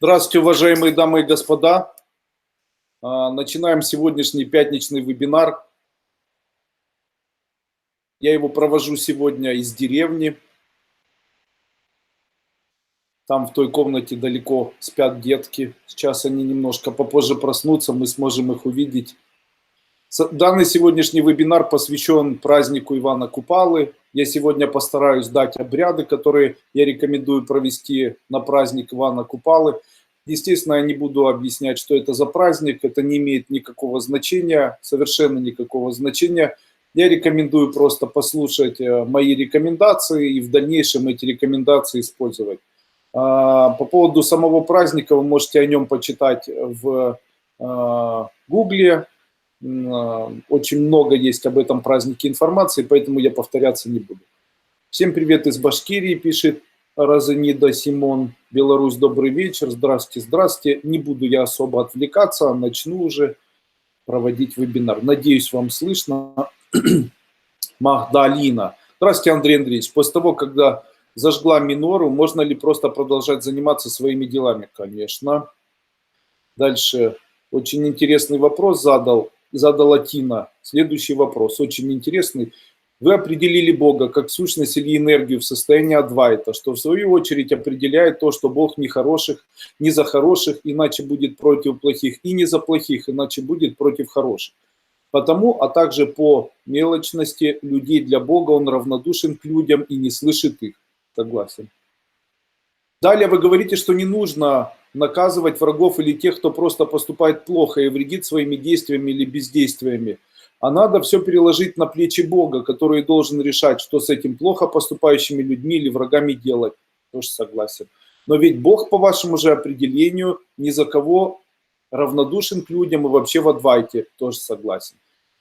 Здравствуйте, уважаемые дамы и господа. Начинаем сегодняшний пятничный вебинар. Я его провожу сегодня из деревни. Там в той комнате далеко спят детки. Сейчас они немножко попозже проснутся, мы сможем их увидеть. Данный сегодняшний вебинар посвящен празднику Ивана Купалы. Я сегодня постараюсь дать обряды, которые я рекомендую провести на праздник Ивана Купалы. Естественно, я не буду объяснять, что это за праздник, это не имеет никакого значения, совершенно никакого значения. Я рекомендую просто послушать мои рекомендации и в дальнейшем эти рекомендации использовать. По поводу самого праздника вы можете о нем почитать в Гугле. Очень много есть об этом празднике информации, поэтому я повторяться не буду. Всем привет из Башкирии, пишет Розанида Симон. Беларусь, добрый вечер. Здравствуйте, здравствуйте. Не буду я особо отвлекаться, начну уже проводить вебинар. Надеюсь, вам слышно. Магдалина. Здравствуйте, Андрей Андреевич. После того, когда зажгла минору, можно ли просто продолжать заниматься своими делами? Конечно. Дальше. Очень интересный вопрос задала Тина. Следующий вопрос, очень интересный. Вы определили Бога как сущность или энергию в состоянии Адвайта, что в свою очередь определяет то, что Бог не за хороших, иначе будет против плохих, и не за плохих, иначе будет против хороших. Потому, а также по мелочности людей для Бога он равнодушен к людям и не слышит их. Согласен. Далее вы говорите, что не нужно наказывать врагов или тех, кто просто поступает плохо и вредит своими действиями или бездействиями. А надо все переложить на плечи Бога, который должен решать, что с этим плохо поступающими людьми или врагами делать. Тоже согласен. Но ведь Бог, по вашему же определению, ни за кого равнодушен к людям и вообще в Адвайте. Тоже согласен.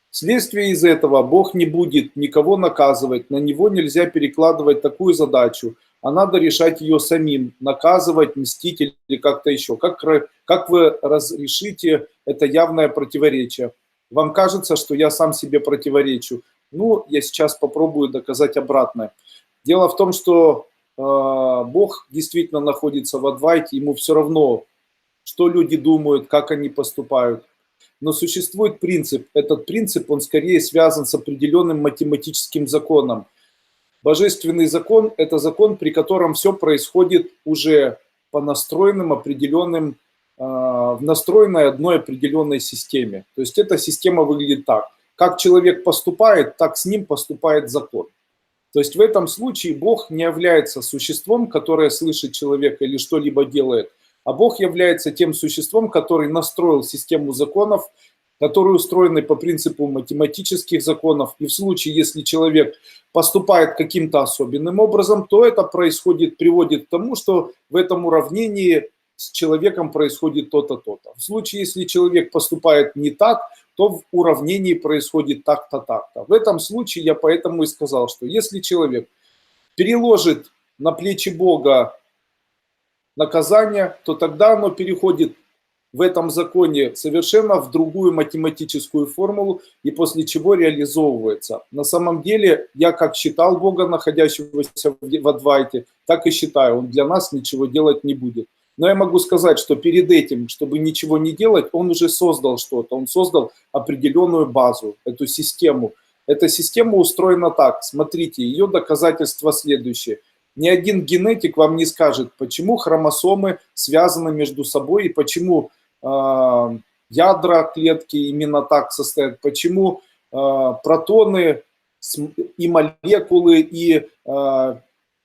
Вследствие из этого Бог не будет никого наказывать, на него нельзя перекладывать такую задачу, а надо решать ее самим, наказывать, мстить или как-то еще. Как вы разрешите это явное противоречие? Вам кажется, что я сам себе противоречу? Ну, я сейчас попробую доказать обратное. Дело в том, что Бог действительно находится в Адвайте, ему все равно, что люди думают, как они поступают. Но существует принцип. Этот принцип, он скорее связан с определенным математическим законом. Божественный закон – это закон, при котором все происходит уже по настроенным определенным, в настроенной одной определенной системе. То есть эта система выглядит так. Как человек поступает, так с ним поступает закон. То есть в этом случае Бог не является существом, которое слышит человека или что-либо делает, а Бог является тем существом, который настроил систему законов, которые устроены по принципу математических законов. И в случае, если человек поступает каким-то особенным образом, то это приводит к тому, что в этом уравнении с человеком происходит то-то, то-то. В случае, если человек поступает не так, то в уравнении происходит так-то, так-то. В этом случае я поэтому и сказал, что если человек переложит на плечи Бога наказание, то тогда оно переходит в этом законе совершенно в другую математическую формулу, и после чего реализовывается. На самом деле, я как считал Бога, находящегося в Адвайте, так и считаю, он для нас ничего делать не будет. Но я могу сказать, что перед этим, чтобы ничего не делать, он уже создал что-то, он создал определенную базу, эту систему. Эта система устроена так, смотрите, ее доказательство следующее. Ни один генетик вам не скажет, почему хромосомы связаны между собой и почему ядра клетки именно так состоят, почему протоны и молекулы, и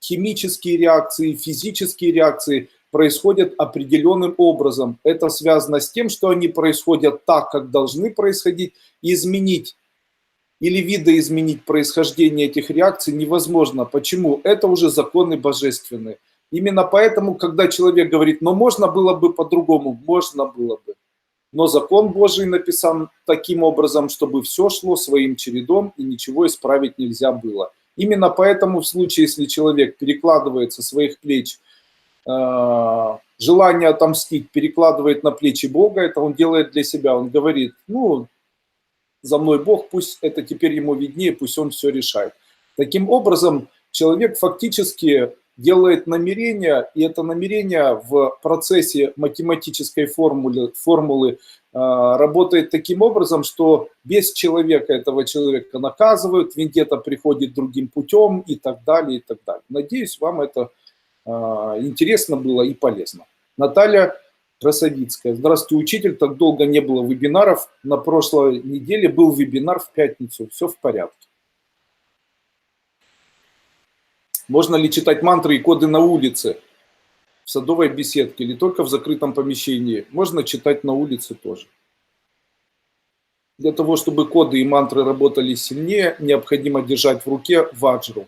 химические реакции, физические реакции происходят определенным образом. Это связано с тем, что они происходят так, как должны происходить, и изменить или видоизменить происхождение этих реакций невозможно. Почему? Это уже законы божественные. Именно поэтому, когда человек говорит, но можно было бы по-другому, можно было бы. Но закон Божий написан таким образом, чтобы все шло своим чередом и ничего исправить нельзя было. Именно поэтому в случае, если человек перекладывает со своих плеч желание отомстить, перекладывает на плечи Бога, это он делает для себя. Он говорит, ну, за мной Бог, пусть это теперь ему виднее, пусть он все решает. Таким образом, человек фактически делает намерение, и это намерение в процессе математической формулы работает таким образом, что без человека этого человека наказывают, вендетта приходит другим путем и так далее, и так далее. Надеюсь, вам это интересно было и полезно. Наталья Красовицкая. Здравствуйте, учитель. Так долго не было вебинаров. На прошлой неделе был вебинар в пятницу. Все в порядке. Можно ли читать мантры и коды на улице, в садовой беседке или только в закрытом помещении? Можно читать на улице тоже. Для того, чтобы коды и мантры работали сильнее, необходимо держать в руке ваджру.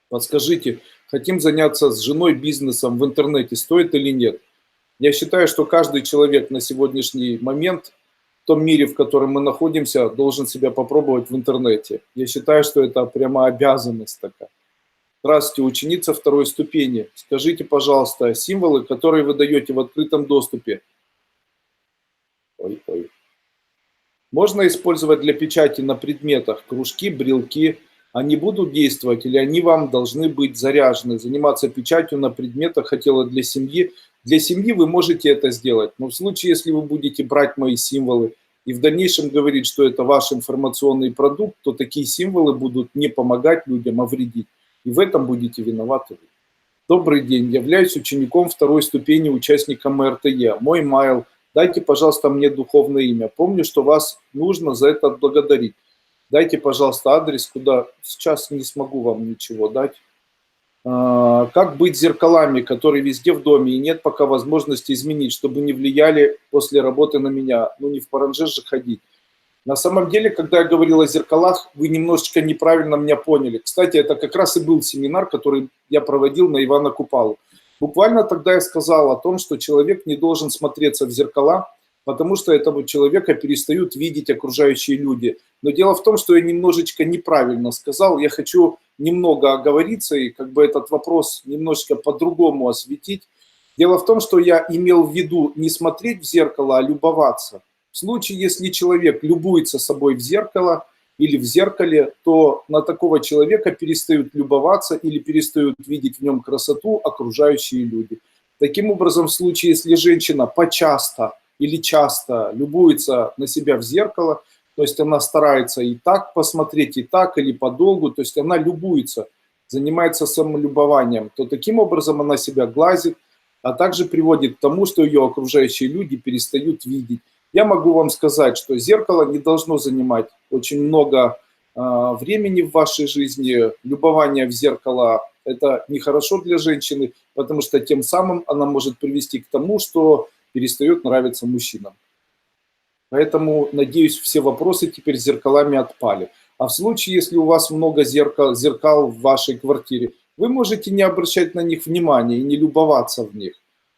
Подскажите, хотим заняться с женой бизнесом в интернете, стоит или нет? Я считаю, что каждый человек на сегодняшний момент в том мире, в котором мы находимся, должен себя попробовать в интернете. Я считаю, что это прямо обязанность такая. Здравствуйте, ученица второй ступени. Скажите, пожалуйста, символы, которые вы даете в открытом доступе. Можно использовать для печати на предметах кружки, брелки. Они будут действовать или они вам должны быть заряжены? Заниматься печатью на предметах хотела для семьи. Для семьи вы можете это сделать. Но в случае, если вы будете брать мои символы и в дальнейшем говорить, что это ваш информационный продукт, то такие символы будут не помогать людям, а вредить. И в этом будете виноваты вы. Добрый день. Являюсь учеником второй ступени, участником РТЕ. Мой майл. Дайте, пожалуйста, мне духовное имя. Помню, что вас нужно за это отблагодарить. Дайте, пожалуйста, адрес, куда сейчас не смогу вам ничего дать. Как быть с зеркалами, которые везде в доме, и нет пока возможности изменить, чтобы не влияли после работы на меня. Ну, не в паранже же ходить. На самом деле, когда я говорил о зеркалах, вы немножечко неправильно меня поняли. Кстати, это как раз и был семинар, который я проводил на Ивана Купалу. Буквально тогда я сказал о том, что человек не должен смотреться в зеркала, потому что этого человека перестают видеть окружающие люди. Но дело в том, что я немножечко неправильно сказал. Я хочу немного оговориться и как бы этот вопрос немножечко по-другому осветить. Дело в том, что я имел в виду не смотреть в зеркало, а любоваться. В случае, если человек любуется собой в зеркало или в зеркале, то на такого человека перестают любоваться или перестают видеть в нем красоту окружающие люди. Таким образом, в случае, если женщина почасто или часто любуется на себя в зеркало, то есть она старается и так посмотреть, и так, или подолгу, то есть она любуется, занимается самолюбованием, то таким образом она себя глазит, а также приводит к тому, что ее окружающие люди перестают видеть. Я могу вам сказать, что зеркало не должно занимать очень много времени в вашей жизни. Любование в зеркало – это нехорошо для женщины, потому что тем самым она может привести к тому, что перестает нравиться мужчинам. Поэтому, надеюсь, все вопросы теперь с зеркалами отпали. А в случае, если у вас много зеркал в вашей квартире, вы можете не обращать на них внимания и не любоваться в них,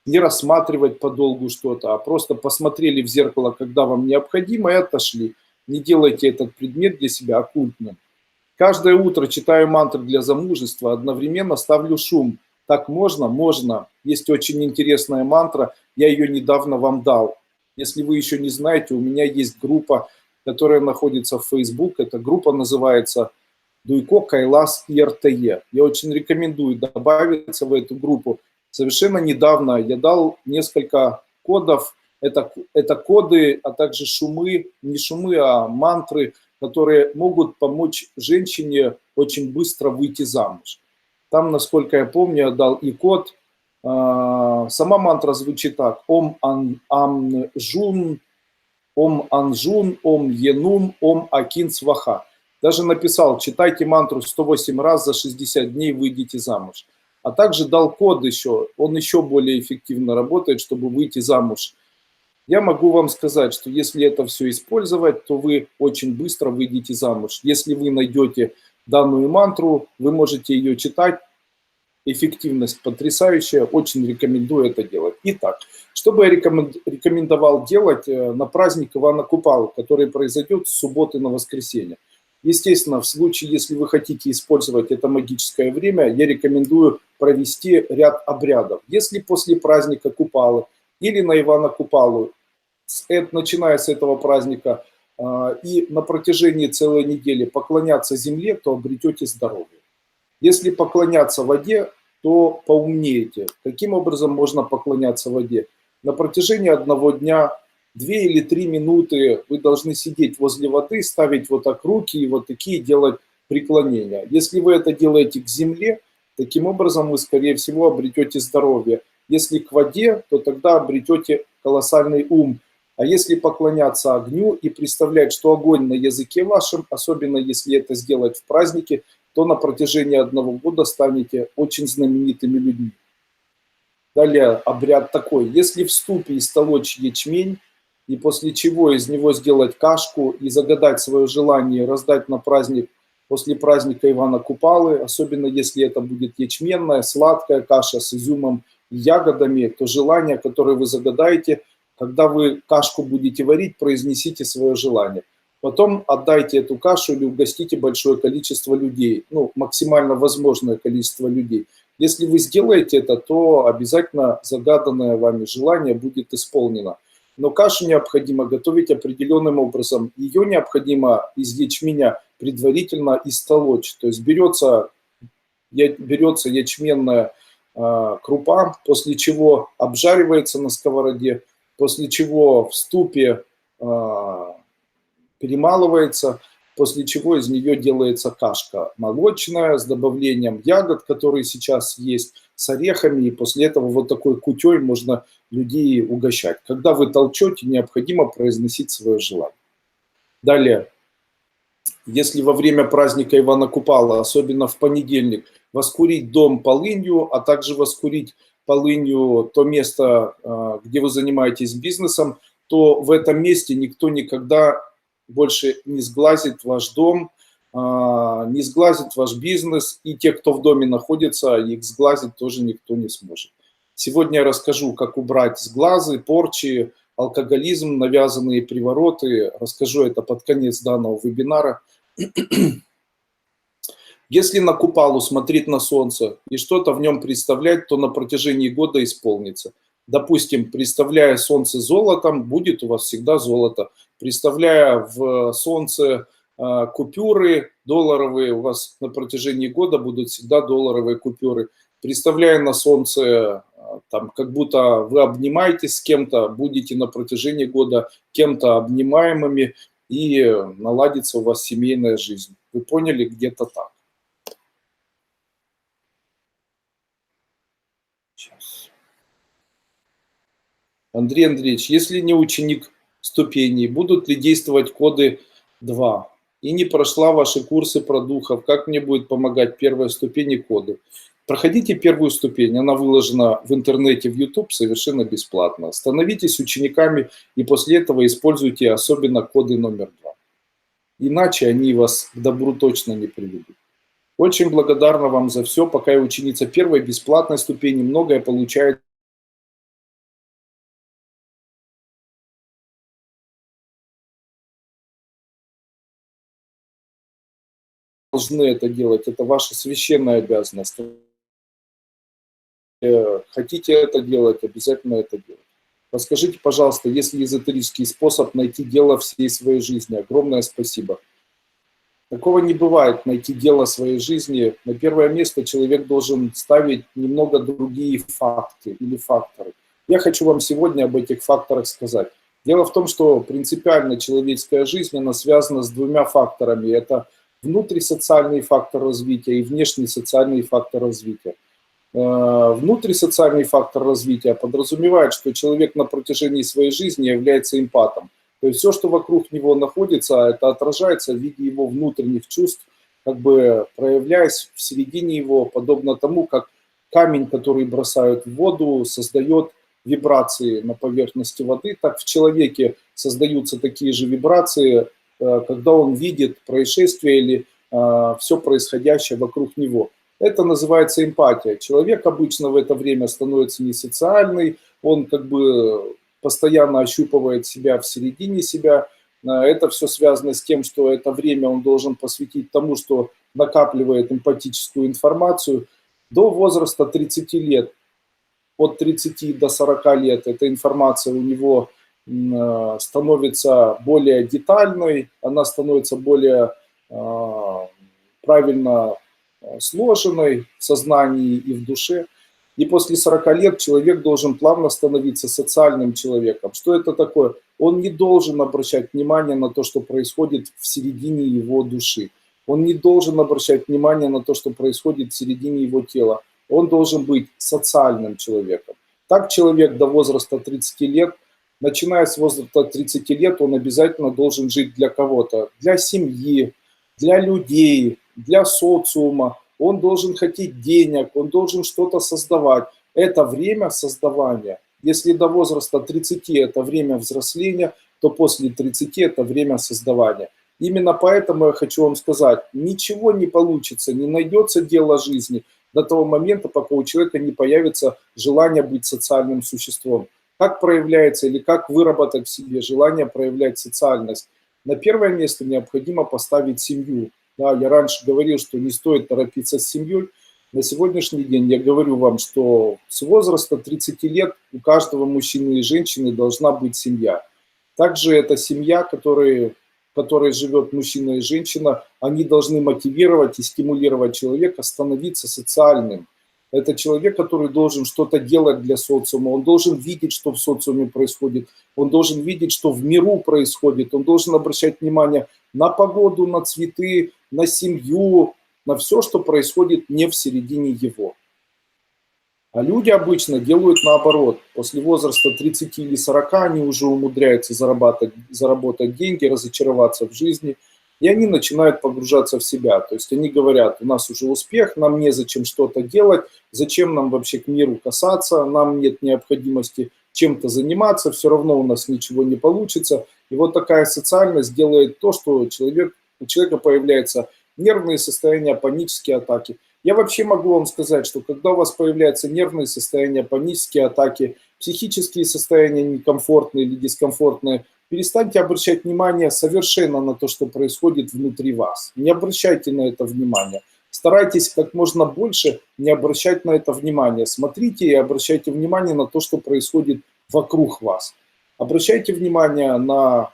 не рассматривать подолгу что-то, а просто посмотрели в зеркало, когда вам необходимо, и отошли. Не делайте этот предмет для себя оккультным. Каждое утро читаю мантры для замужества, одновременно ставлю шум. Так можно? Можно. Есть очень интересная мантра, я ее недавно вам дал. Если вы еще не знаете, у меня есть группа, которая находится в Facebook. Эта группа называется Дуйко, Кайлас и РТЕ. Я очень рекомендую добавиться в эту группу. Совершенно недавно я дал несколько кодов. Это коды, а также шумы, не шумы, а мантры, которые могут помочь женщине очень быстро выйти замуж. Там, насколько я помню, я дал и код. Сама мантра звучит так. Ом Анжун, Ом Енум, Ом Акин Сваха. Даже написал, читайте мантру 108 раз за 60 дней, выйдите замуж. А также дал код еще, он еще более эффективно работает, чтобы выйти замуж. Я могу вам сказать, что если это все использовать, то вы очень быстро выйдете замуж. Если вы найдете данную мантру, вы можете ее читать. Эффективность потрясающая, очень рекомендую это делать. Итак, что бы я рекомендовал делать на праздник Ивана Купалы, который произойдет с субботы на воскресенье? Естественно, в случае, если вы хотите использовать это магическое время, я рекомендую провести ряд обрядов. Если после праздника Купалы или на Ивана Купалу, начиная с этого праздника и на протяжении целой недели поклоняться земле, то обретете здоровье. Если поклоняться воде, то поумнеете. Каким образом можно поклоняться воде? На протяжении одного дня 2 или 3 минуты вы должны сидеть возле воды, ставить вот так руки и вот такие делать преклонения. Если вы это делаете к земле, таким образом вы, скорее всего, обретете здоровье. Если к воде, то тогда обретете колоссальный ум. А если поклоняться огню и представлять, что огонь на языке вашем, особенно если это сделать в празднике, то на протяжении одного года станете очень знаменитыми людьми. Далее обряд такой. Если в ступе истолочь ячмень, и после чего из него сделать кашку и загадать свое желание раздать на праздник после праздника Ивана Купалы, особенно если это будет ячменная, сладкая каша с изюмом и ягодами, то желание, которое вы загадаете, когда вы кашку будете варить, произнесите свое желание. Потом отдайте эту кашу или угостите большое количество людей, ну, максимально возможное количество людей. Если вы сделаете это, то обязательно загаданное вами желание будет исполнено. Но кашу необходимо готовить определенным образом. Ее необходимо из ячменя предварительно истолочь. То есть берется ячменная крупа, после чего обжаривается на сковороде, после чего в ступе перемалывается, после чего из нее делается кашка молочная с добавлением ягод, которые сейчас есть, с орехами, и после этого вот такой кутей можно людей угощать. Когда вы толчете, необходимо произносить свое желание. Далее, если во время праздника Ивана Купала, особенно в понедельник, воскурить дом полынью, а также воскурить полынью то место, где вы занимаетесь бизнесом, то в этом месте никто никогда больше не сглазит ваш дом, не сглазит ваш бизнес, и те, кто в доме находится, их сглазить тоже никто не сможет. Сегодня я расскажу, как убрать сглазы, порчи, алкоголизм, навязанные привороты. Расскажу это под конец данного вебинара. Если на Купалу смотреть на солнце и что-то в нем представлять, то на протяжении года исполнится. Допустим, представляя солнце золотом, будет у вас всегда золото. Представляя в солнце купюры долларовые, у вас на протяжении года будут всегда долларовые купюры. Представляя на солнце, там, как будто вы обнимаетесь с кем-то, будете на протяжении года кем-то обнимаемыми, и наладится у вас семейная жизнь. Вы поняли, где-то так. Сейчас. Андрей Андреевич, если не ученик ступеней, будут ли действовать коды 2? И не прошла ваши курсы про духов, как мне будет помогать первая ступень и коды? Проходите первую ступень, она выложена в интернете, в YouTube совершенно бесплатно. Становитесь учениками и после этого используйте особенно коды номер 2. Иначе они вас к добру точно не приведут. Очень благодарна вам за все. Пока я ученица первой бесплатной ступени, многое получает. Должны это делать. Это ваша священная обязанность. Хотите это делать, обязательно это делать. Расскажите, пожалуйста, есть ли эзотерический способ найти дело всей своей жизни? Огромное спасибо. Такого не бывает, найти дело своей жизни. На первое место человек должен ставить немного другие факты или факторы. Я хочу вам сегодня об этих факторах сказать. Дело в том, что принципиально человеческая жизнь, она связана с двумя факторами. Это внутрисоциальный фактор развития и внешний социальный фактор развития. Внутрисоциальный фактор развития подразумевает, что человек на протяжении своей жизни является эмпатом. То есть все, что вокруг него находится, это отражается в виде его внутренних чувств, как бы проявляясь в середине его, подобно тому, как камень, который бросают в воду, создает вибрации на поверхности воды, так в человеке создаются такие же вибрации, когда он видит происшествие или все происходящее вокруг него. Это называется эмпатия. Человек обычно в это время становится несоциальный, он как бы постоянно ощупывает себя в середине себя. Это все связано с тем, что это время он должен посвятить тому, что накапливает эмпатическую информацию. До возраста 30 лет, от 30 до 40 лет, эта информация у него становится более детальной, она становится более правильно сложенной в сознании и в душе. И после 40 лет человек должен плавно становиться социальным человеком. Что это такое? Он не должен обращать внимание на то, что происходит в середине его души. Он не должен обращать внимание на то, что происходит в середине его тела. Он должен быть социальным человеком. Так человек до возраста 30 лет, начиная с возраста 30 лет, он обязательно должен жить для кого-то, для семьи, для людей, для социума. Он должен хотеть денег, он должен что-то создавать. Это время создавания. Если до возраста 30 это время взросления, то после 30 это время создавания. Именно поэтому я хочу вам сказать, ничего не получится, не найдется дело жизни до того момента, пока у человека не появится желание быть социальным существом. Как проявляется или как выработать в себе желание проявлять социальность? На первое место необходимо поставить семью. Да, я раньше говорил, что не стоит торопиться с семьей. На сегодняшний день я говорю вам, что с возраста 30 лет у каждого мужчины и женщины должна быть семья. Также эта семья, в которой живет мужчина и женщина, они должны мотивировать и стимулировать человека становиться социальным. Это человек, который должен что-то делать для социума, он должен видеть, что в социуме происходит, он должен видеть, что в миру происходит, он должен обращать внимание на погоду, на цветы, на семью, на все, что происходит не в середине его. А люди обычно делают наоборот. После возраста 30 или 40 они уже умудряются заработать деньги, разочароваться в жизни, и они начинают погружаться в себя. То есть они говорят, у нас уже успех, нам незачем что-то делать, зачем нам вообще к миру касаться, нам нет необходимости чем-то заниматься, все равно у нас ничего не получится. И вот такая социальность делает то, что у человека появляются нервные состояния, панические атаки. Я вообще могу вам сказать, что когда у вас появляются нервные состояния, панические атаки, психические состояния некомфортные или дискомфортные, перестаньте обращать внимание совершенно на то, что происходит внутри вас. Не обращайте на это внимание. Старайтесь как можно больше не обращать на это внимание. Смотрите и обращайте внимание на то, что происходит вокруг вас. Обращайте внимание на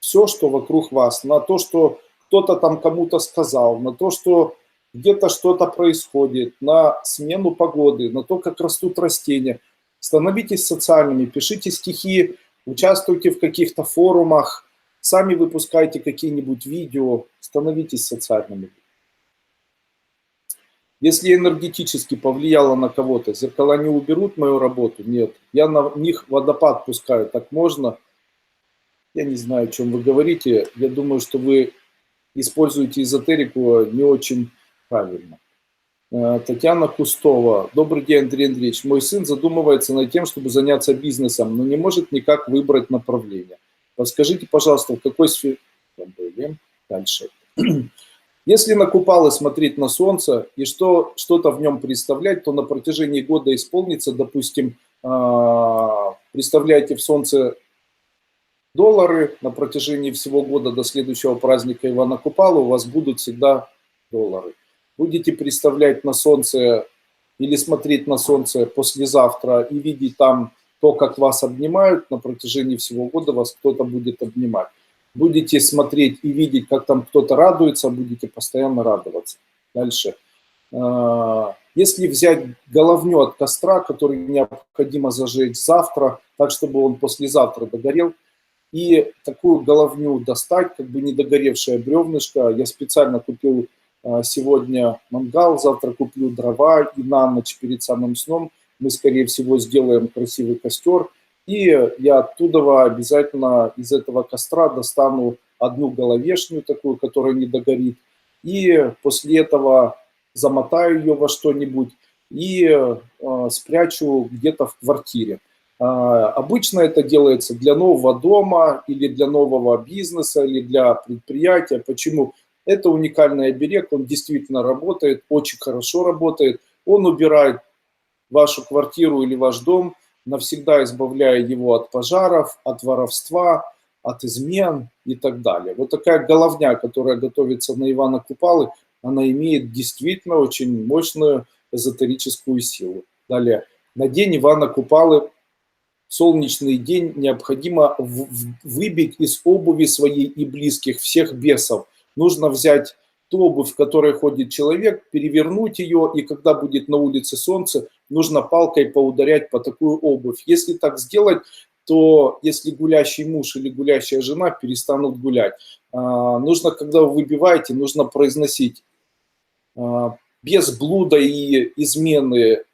все, что вокруг вас, на то, что кто-то там кому-то сказал, на то, что где-то что-то происходит, на смену погоды, на то, как растут растения. Становитесь социальными, пишите стихи, участвуйте в каких-то форумах, сами выпускайте какие-нибудь видео, становитесь социальными. Если энергетически повлияло на кого-то, зеркала не уберут мою работу? Нет. Я на них водопад пускаю, так можно? Я не знаю, о чем вы говорите. Я думаю, что вы используете эзотерику не очень правильно. Татьяна Кустова. Добрый день, Андрей Андреевич. Мой сын задумывается над тем, чтобы заняться бизнесом, но не может никак выбрать направление. Подскажите, пожалуйста, в какой сфере... Дальше. Если на купалы смотреть на солнце и что-то в нем представлять, то на протяжении года исполнится, допустим, представляете в солнце доллары, на протяжении всего года до следующего праздника Ивана Купала у вас будут всегда доллары. Будете представлять на солнце или смотреть на солнце послезавтра и видеть там то, как вас обнимают, на протяжении всего года вас кто-то будет обнимать. Будете смотреть и видеть, как там кто-то радуется, будете постоянно радоваться. Дальше. Если взять головню от костра, который необходимо зажечь завтра, так, чтобы он послезавтра догорел, и такую головню достать, как бы недогоревшее бревнышко, я специально купил сегодня мангал, завтра куплю дрова, и на ночь перед самым сном мы, скорее всего, сделаем красивый костер. И я оттуда обязательно из этого костра достану одну головешню такую, которая не догорит. И после этого замотаю ее во что-нибудь и спрячу где-то в квартире. Обычно это делается для нового дома или для нового бизнеса или для предприятия. Почему? Это уникальный оберег, он действительно работает, очень хорошо работает. Он убирает вашу квартиру или ваш дом, навсегда избавляя его от пожаров, от воровства, от измен и так далее. Вот такая головня, которая готовится на Ивана Купалы, она имеет действительно очень мощную эзотерическую силу. Далее. На день Ивана Купалы, солнечный день, необходимо выбить из обуви своей и близких всех бесов. Нужно взять ту обувь, в которой ходит человек, перевернуть ее, и когда будет на улице солнце, нужно палкой поударять по такую обувь. Если так сделать, то если гулящий муж или гулящая жена перестанут гулять. Нужно, когда вы выбиваете, нужно произносить без блуда и измены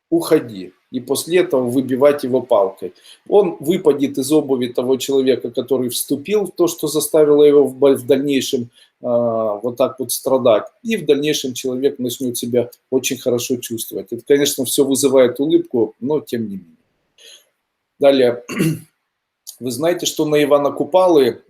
«уходи». И после этого выбивать его палкой. Он выпадет из обуви того человека, который вступил в то, что заставило его в дальнейшем вот так вот страдать. И в дальнейшем человек начнет себя очень хорошо чувствовать. Это, конечно, все вызывает улыбку, но тем не менее. Далее. Вы знаете, что на Ивана Купалы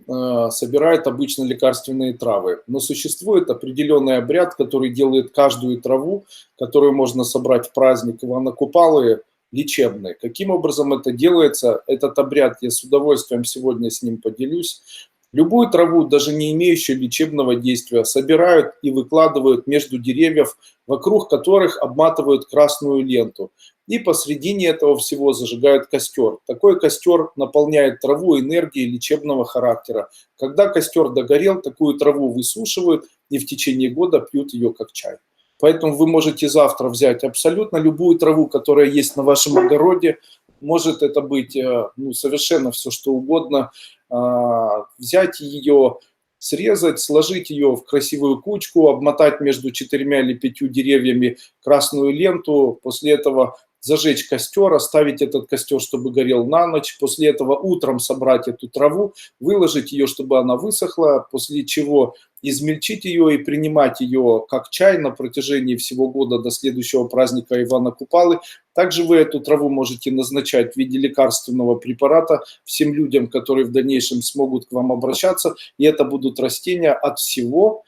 собирают обычно лекарственные травы, но существует определенный обряд, который делает каждую траву, которую можно собрать в праздник Ивана Купалы, лечебной. Каким образом это делается? Этот обряд я с удовольствием сегодня с ним поделюсь. Любую траву, даже не имеющую лечебного действия, собирают и выкладывают между деревьев, вокруг которых обматывают красную ленту. И посредине этого всего зажигают костер. Такой костер наполняет траву энергией лечебного характера. Когда костер догорел, такую траву высушивают и в течение года пьют ее как чай. Поэтому вы можете завтра взять абсолютно любую траву, которая есть на вашем огороде. Может это быть совершенно все, что угодно. Взять ее, срезать, сложить ее в красивую кучку, обмотать между 4 или 5 деревьями красную ленту. После этого зажечь костер, оставить этот костер, чтобы горел на ночь. После этого утром собрать эту траву, выложить ее, чтобы она высохла, после чего измельчить ее и принимать ее как чай на протяжении всего года до следующего праздника Ивана Купалы. Также вы эту траву можете назначать в виде лекарственного препарата всем людям, которые в дальнейшем смогут к вам обращаться. И это будут растения от всего.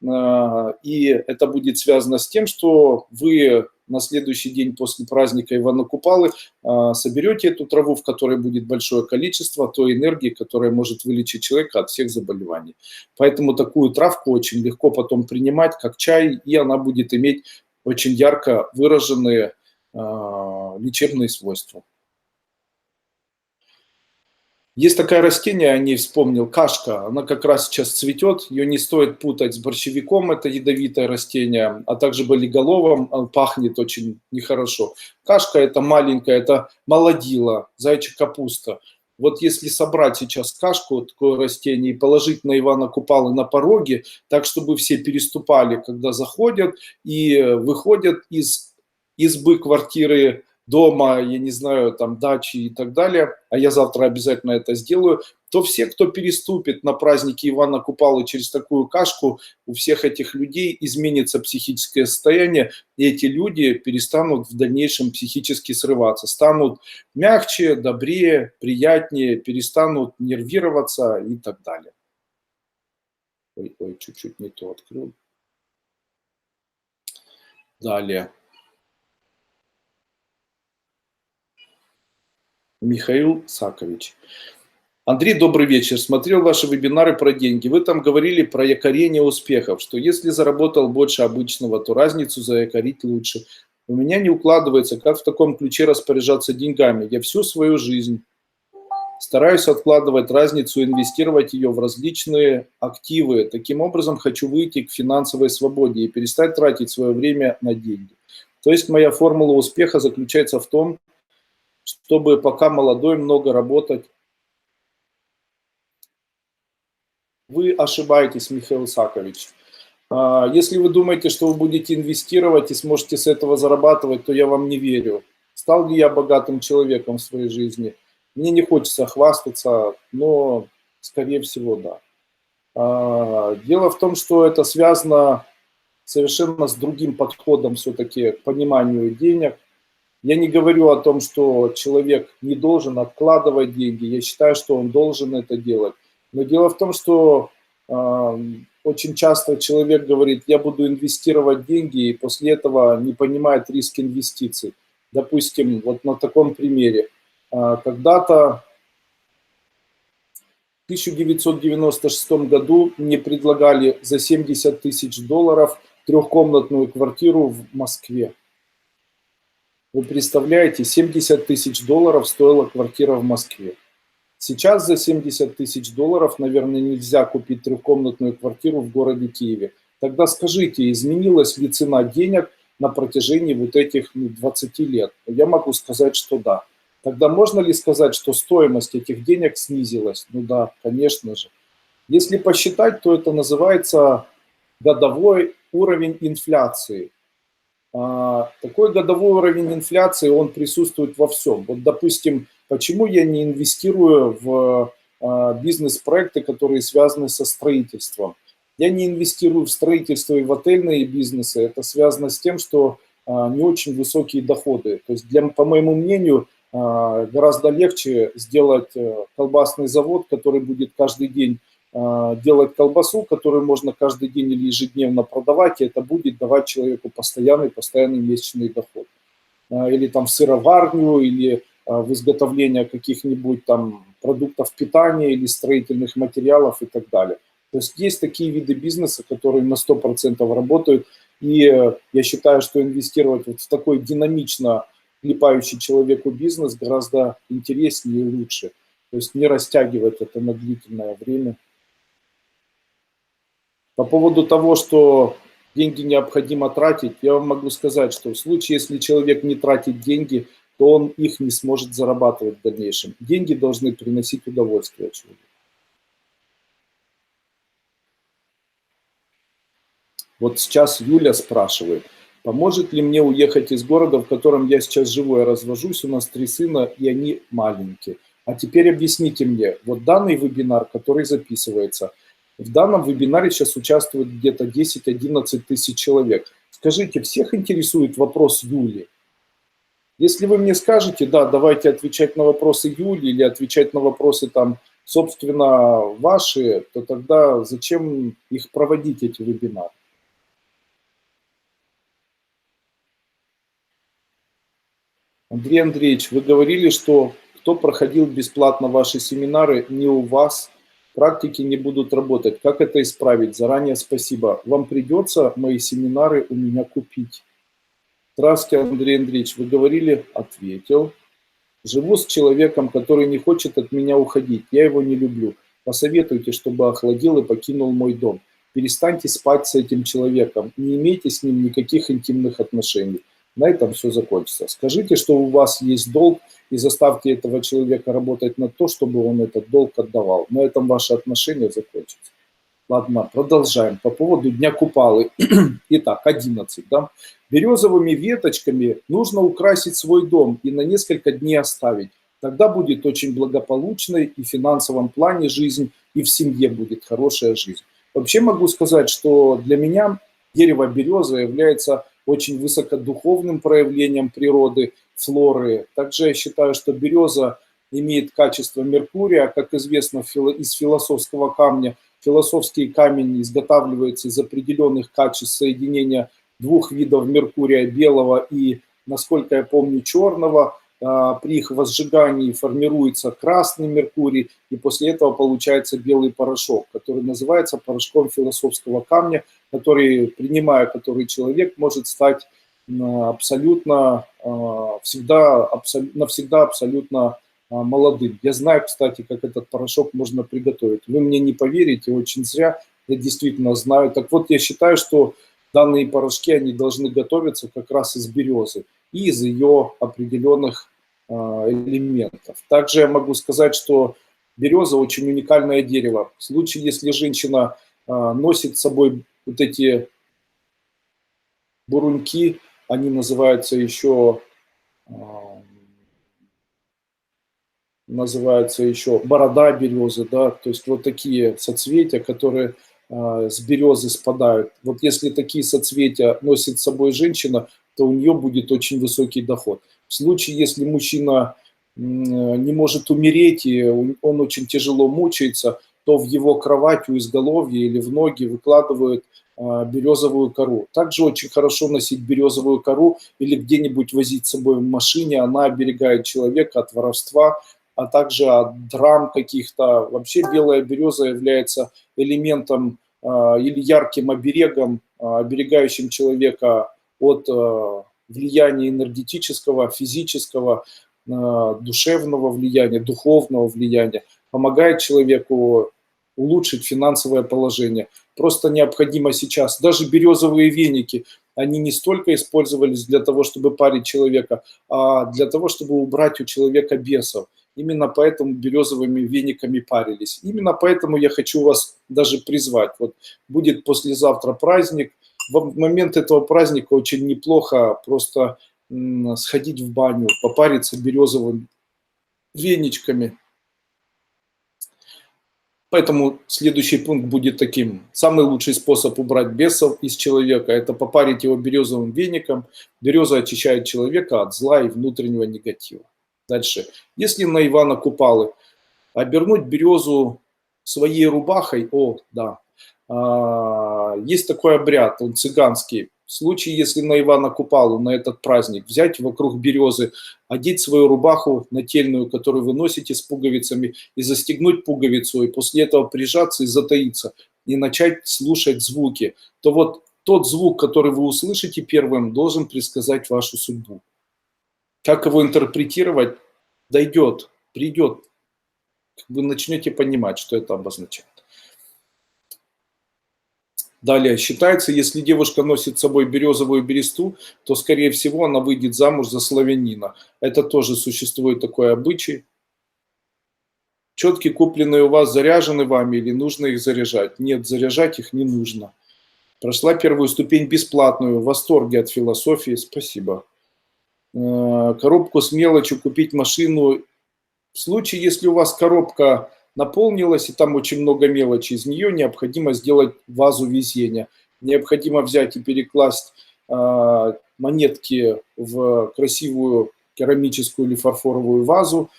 И это будет связано с тем, что вы на следующий день после праздника Ивана Купалы соберете эту траву, в которой будет большое количество той энергии, которая может вылечить человека от всех заболеваний. Поэтому такую травку очень легко потом принимать как чай, и она будет иметь очень ярко выраженные лечебные свойства. Есть такое растение, я не вспомнил, кашка. Она как раз сейчас цветет. Ее не стоит путать с борщевиком, это ядовитое растение, а также болиголовом, пахнет очень нехорошо. Кашка это маленькая, это молодила, зайчья капуста. Вот если собрать сейчас кашку, такое растение, и положить на Ивана Купалы на пороге, так, чтобы все переступали, когда заходят и выходят из избы, квартиры, дома, я не знаю, там дачи и так далее, а я завтра обязательно это сделаю, то все, кто переступит на праздники Ивана Купалы через такую кашку, у всех этих людей изменится психическое состояние, и эти люди перестанут в дальнейшем психически срываться, станут мягче, добрее, приятнее, перестанут нервироваться и так далее. Ой, чуть-чуть не то открыл. Далее. Михаил Сакович. Андрей, добрый вечер. Смотрел ваши вебинары про деньги. Вы там говорили про якорение успехов, что если заработал больше обычного, то разницу заякорить лучше. У меня не укладывается, как в таком ключе распоряжаться деньгами. Я всю свою жизнь стараюсь откладывать разницу, инвестировать ее в различные активы. Таким образом, хочу выйти к финансовой свободе и перестать тратить свое время на деньги. То есть моя формула успеха заключается в том, чтобы пока молодой много работать. Вы ошибаетесь, Михаил Сакович. Если вы думаете, что вы будете инвестировать и сможете с этого зарабатывать, то я вам не верю. Стал ли я богатым человеком в своей жизни? Мне не хочется хвастаться, но, скорее всего, да. Дело в том, что это связано совершенно с другим подходом все-таки к пониманию денег. Я не говорю о том, что человек не должен откладывать деньги. Я считаю, что он должен это делать. Но дело в том, что очень часто человек говорит, я буду инвестировать деньги, и после этого не понимает риск инвестиций. Допустим, вот на таком примере. Когда-то в 1996 году мне предлагали за $70 тысяч трехкомнатную квартиру в Москве. Вы представляете, $70 тысяч стоила квартира в Москве. Сейчас за 70 тысяч долларов, наверное, нельзя купить трехкомнатную квартиру в городе Киеве. Тогда скажите, изменилась ли цена денег на протяжении вот этих 20 лет? Я могу сказать, что да. Тогда можно ли сказать, что стоимость этих денег снизилась? Ну да, конечно же. Если посчитать, то это называется годовой уровень инфляции. Такой годовой уровень инфляции, он присутствует во всем. Вот, допустим, почему я не инвестирую в бизнес-проекты, которые связаны со строительством? Я не инвестирую в строительство и в отельные бизнесы. Это связано с тем, что не очень высокие доходы. То есть, по моему мнению, гораздо легче сделать колбасный завод, который будет каждый день делать колбасу, которую можно каждый день или ежедневно продавать, и это будет давать человеку постоянный месячный доход. Или там в сыроварню, или в изготовление каких-нибудь там продуктов питания или строительных материалов и так далее. То есть есть такие виды бизнеса, которые на 100% работают, и я считаю, что инвестировать вот в такой динамично клепающий человеку бизнес гораздо интереснее и лучше. То есть не растягивать это на длительное время. По поводу того, что деньги необходимо тратить, я вам могу сказать, что в случае, если человек не тратит деньги, то он их не сможет зарабатывать в дальнейшем. Деньги должны приносить удовольствие человеку. Вот сейчас Юля спрашивает, поможет ли мне уехать из города, в котором я сейчас живу, я развожусь, у нас 3 сына, и они маленькие. А теперь объясните мне, вот данный вебинар, который записывается, в данном вебинаре сейчас участвует где-то 10-11 тысяч человек. Скажите, всех интересует вопрос Юли? Если вы мне скажете, да, давайте отвечать на вопросы Юли или отвечать на вопросы там, собственно, ваши, то тогда зачем их проводить, эти вебинары? Андрей Андреевич, вы говорили, что кто проходил бесплатно ваши семинары, не у вас, практики не будут работать. Как это исправить? Заранее спасибо. Вам придется мои семинары у меня купить. Здравствуйте, Андрей Андреевич, вы говорили, ответил. Живу с человеком, который не хочет от меня уходить. Я его не люблю. Посоветуйте, чтобы охладил и покинул мой дом. Перестаньте спать с этим человеком. Не имейте с ним никаких интимных отношений. На этом все закончится. Скажите, что у вас есть долг, и заставьте этого человека работать на то, чтобы он этот долг отдавал. На этом ваши отношения закончатся. Ладно, продолжаем. По поводу Дня Купалы. Итак, 11. Да? Березовыми веточками нужно украсить свой дом и на несколько дней оставить. Тогда будет очень благополучной и в финансовом плане жизнь, и в семье будет хорошая жизнь. Вообще могу сказать, что для меня дерево береза является очень высокодуховным проявлением природы, флоры. Также я считаю, что береза имеет качество Меркурия, как известно из философского камня. Философский камень изготавливается из определенных качеств соединения двух видов Меркурия, белого и, насколько я помню, черного. При их возжигании формируется красный Меркурий, и после этого получается белый порошок, который называется порошком философского камня, который, принимая который человек может стать абсолютно, навсегда абсолютно молодым. Я знаю, кстати, как этот порошок можно приготовить. Вы мне не поверите, очень зря, я действительно знаю. Так вот, я считаю, что данные порошки, они должны готовиться как раз из березы и из ее определенных элементов. Также я могу сказать, что береза очень уникальное дерево. В случае, если женщина носит с собой вот эти буруньки, они называются еще борода березы, да, то есть вот такие соцветия, которые с березы спадают. Вот если такие соцветия носит с собой женщина, то у нее будет очень высокий доход. В случае, если мужчина не может умереть, и он очень тяжело мучается, то в его кровать у изголовья или в ноги выкладывают березовую кору. Также очень хорошо носить березовую кору или где-нибудь возить с собой в машине. Она оберегает человека от воровства, а также от драм каких-то. Вообще белая береза является элементом или ярким оберегом, оберегающим человека от влияния энергетического, физического. душевного влияния, духовного влияния, помогает человеку улучшить финансовое положение. Просто необходимо сейчас, даже березовые веники, они не столько использовались для того, чтобы парить человека, а для того, чтобы убрать у человека бесов. Именно поэтому березовыми вениками парились. Именно поэтому я хочу вас даже призвать. Вот будет послезавтра праздник. В момент этого праздника очень неплохо просто сходить в баню, попариться березовыми веничками. Поэтому следующий пункт будет таким. Самый лучший способ убрать бесов из человека – это попарить его березовым веником. Береза очищает человека от зла и внутреннего негатива. Дальше. Если на Ивана Купалы обернуть березу своей рубахой, есть такой обряд, он цыганский. В случае, если на Ивана Купалу, на этот праздник, взять вокруг березы, одеть свою рубаху нательную, которую вы носите с пуговицами, и застегнуть пуговицу, и после этого прижаться и затаиться, и начать слушать звуки, то вот тот звук, который вы услышите первым, должен предсказать вашу судьбу. Как его интерпретировать? Дойдет, придет. Вы начнете понимать, что это обозначает. Далее, считается, если девушка носит с собой березовую бересту, то, скорее всего, она выйдет замуж за славянина. Это тоже существует такой обычай. Четки, купленные у вас, заряжены вами или нужно их заряжать? Нет, заряжать их не нужно. Прошла первую ступень бесплатную, в восторге от философии, спасибо. Коробку с мелочью, купить машину. В случае, если у вас коробка наполнилась и там очень много мелочи, из нее необходимо сделать вазу везения. Необходимо взять и перекласть монетки в красивую керамическую или фарфоровую вазу,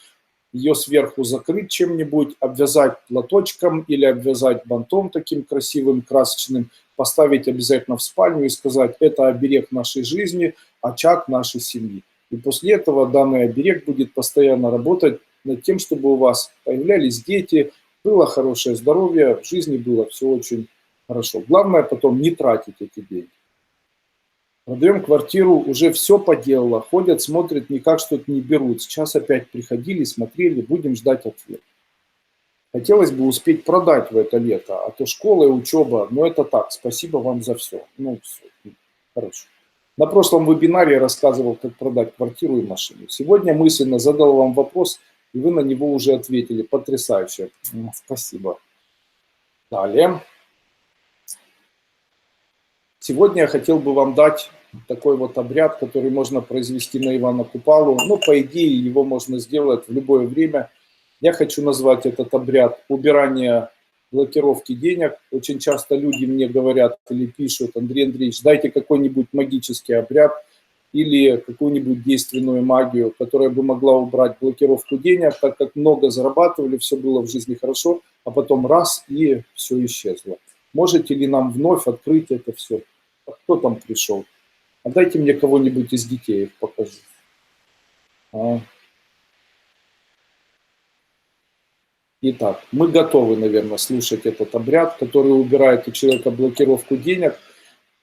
ее сверху закрыть чем-нибудь, обвязать платочком или обвязать бантом таким красивым, красочным, поставить обязательно в спальню и сказать: это оберег нашей жизни, очаг нашей семьи. И после этого данный оберег будет постоянно работать над тем, чтобы у вас появлялись дети, было хорошее здоровье, в жизни было все очень хорошо. Главное потом не тратить эти деньги. Продаем квартиру, уже все поделала, ходят, смотрят, никак что-то не берут. Сейчас опять приходили, смотрели, будем ждать ответ. Хотелось бы успеть продать в это лето, а то школа и учеба, но это так, спасибо вам за все. Все, хорошо. На прошлом вебинаре я рассказывал, как продать квартиру и машину. Сегодня мысленно задал вам вопрос, и вы на него уже ответили. Потрясающе. Спасибо. Далее. Сегодня я хотел бы вам дать такой вот обряд, который можно произвести на Ивана Купалу. По идее, его можно сделать в любое время. Я хочу назвать этот обряд убирание блокировки денег. Очень часто люди мне говорят или пишут: Андрей Андреевич, дайте какой-нибудь магический обряд или какую-нибудь действенную магию, которая бы могла убрать блокировку денег, так как много зарабатывали, все было в жизни хорошо, а потом раз и все исчезло. Можете ли нам вновь открыть это все? А кто там пришел? А дайте мне кого-нибудь из детей, их покажу. Итак, мы готовы, наверное, слушать этот обряд, который убирает у человека блокировку денег.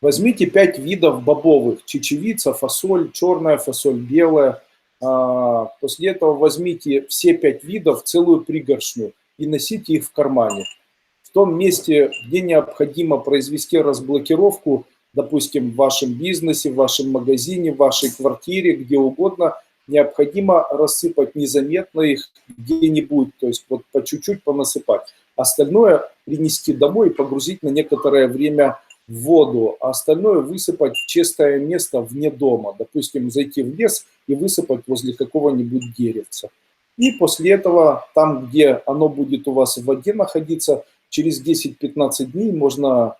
Возьмите 5 видов бобовых: чечевица, фасоль, черная фасоль, белая. После этого возьмите все 5 видов, целую пригоршню, и носите их в кармане. В том месте, где необходимо произвести разблокировку, допустим, в вашем бизнесе, в вашем магазине, в вашей квартире, где угодно, необходимо рассыпать незаметно их где-нибудь, то есть вот по чуть-чуть понасыпать. Остальное принести домой и погрузить на некоторое время в воду, а остальное высыпать в чистое место вне дома. Допустим, зайти в лес и высыпать возле какого-нибудь деревца. И после этого, там, где оно будет у вас в воде находиться, через 10-15 дней можно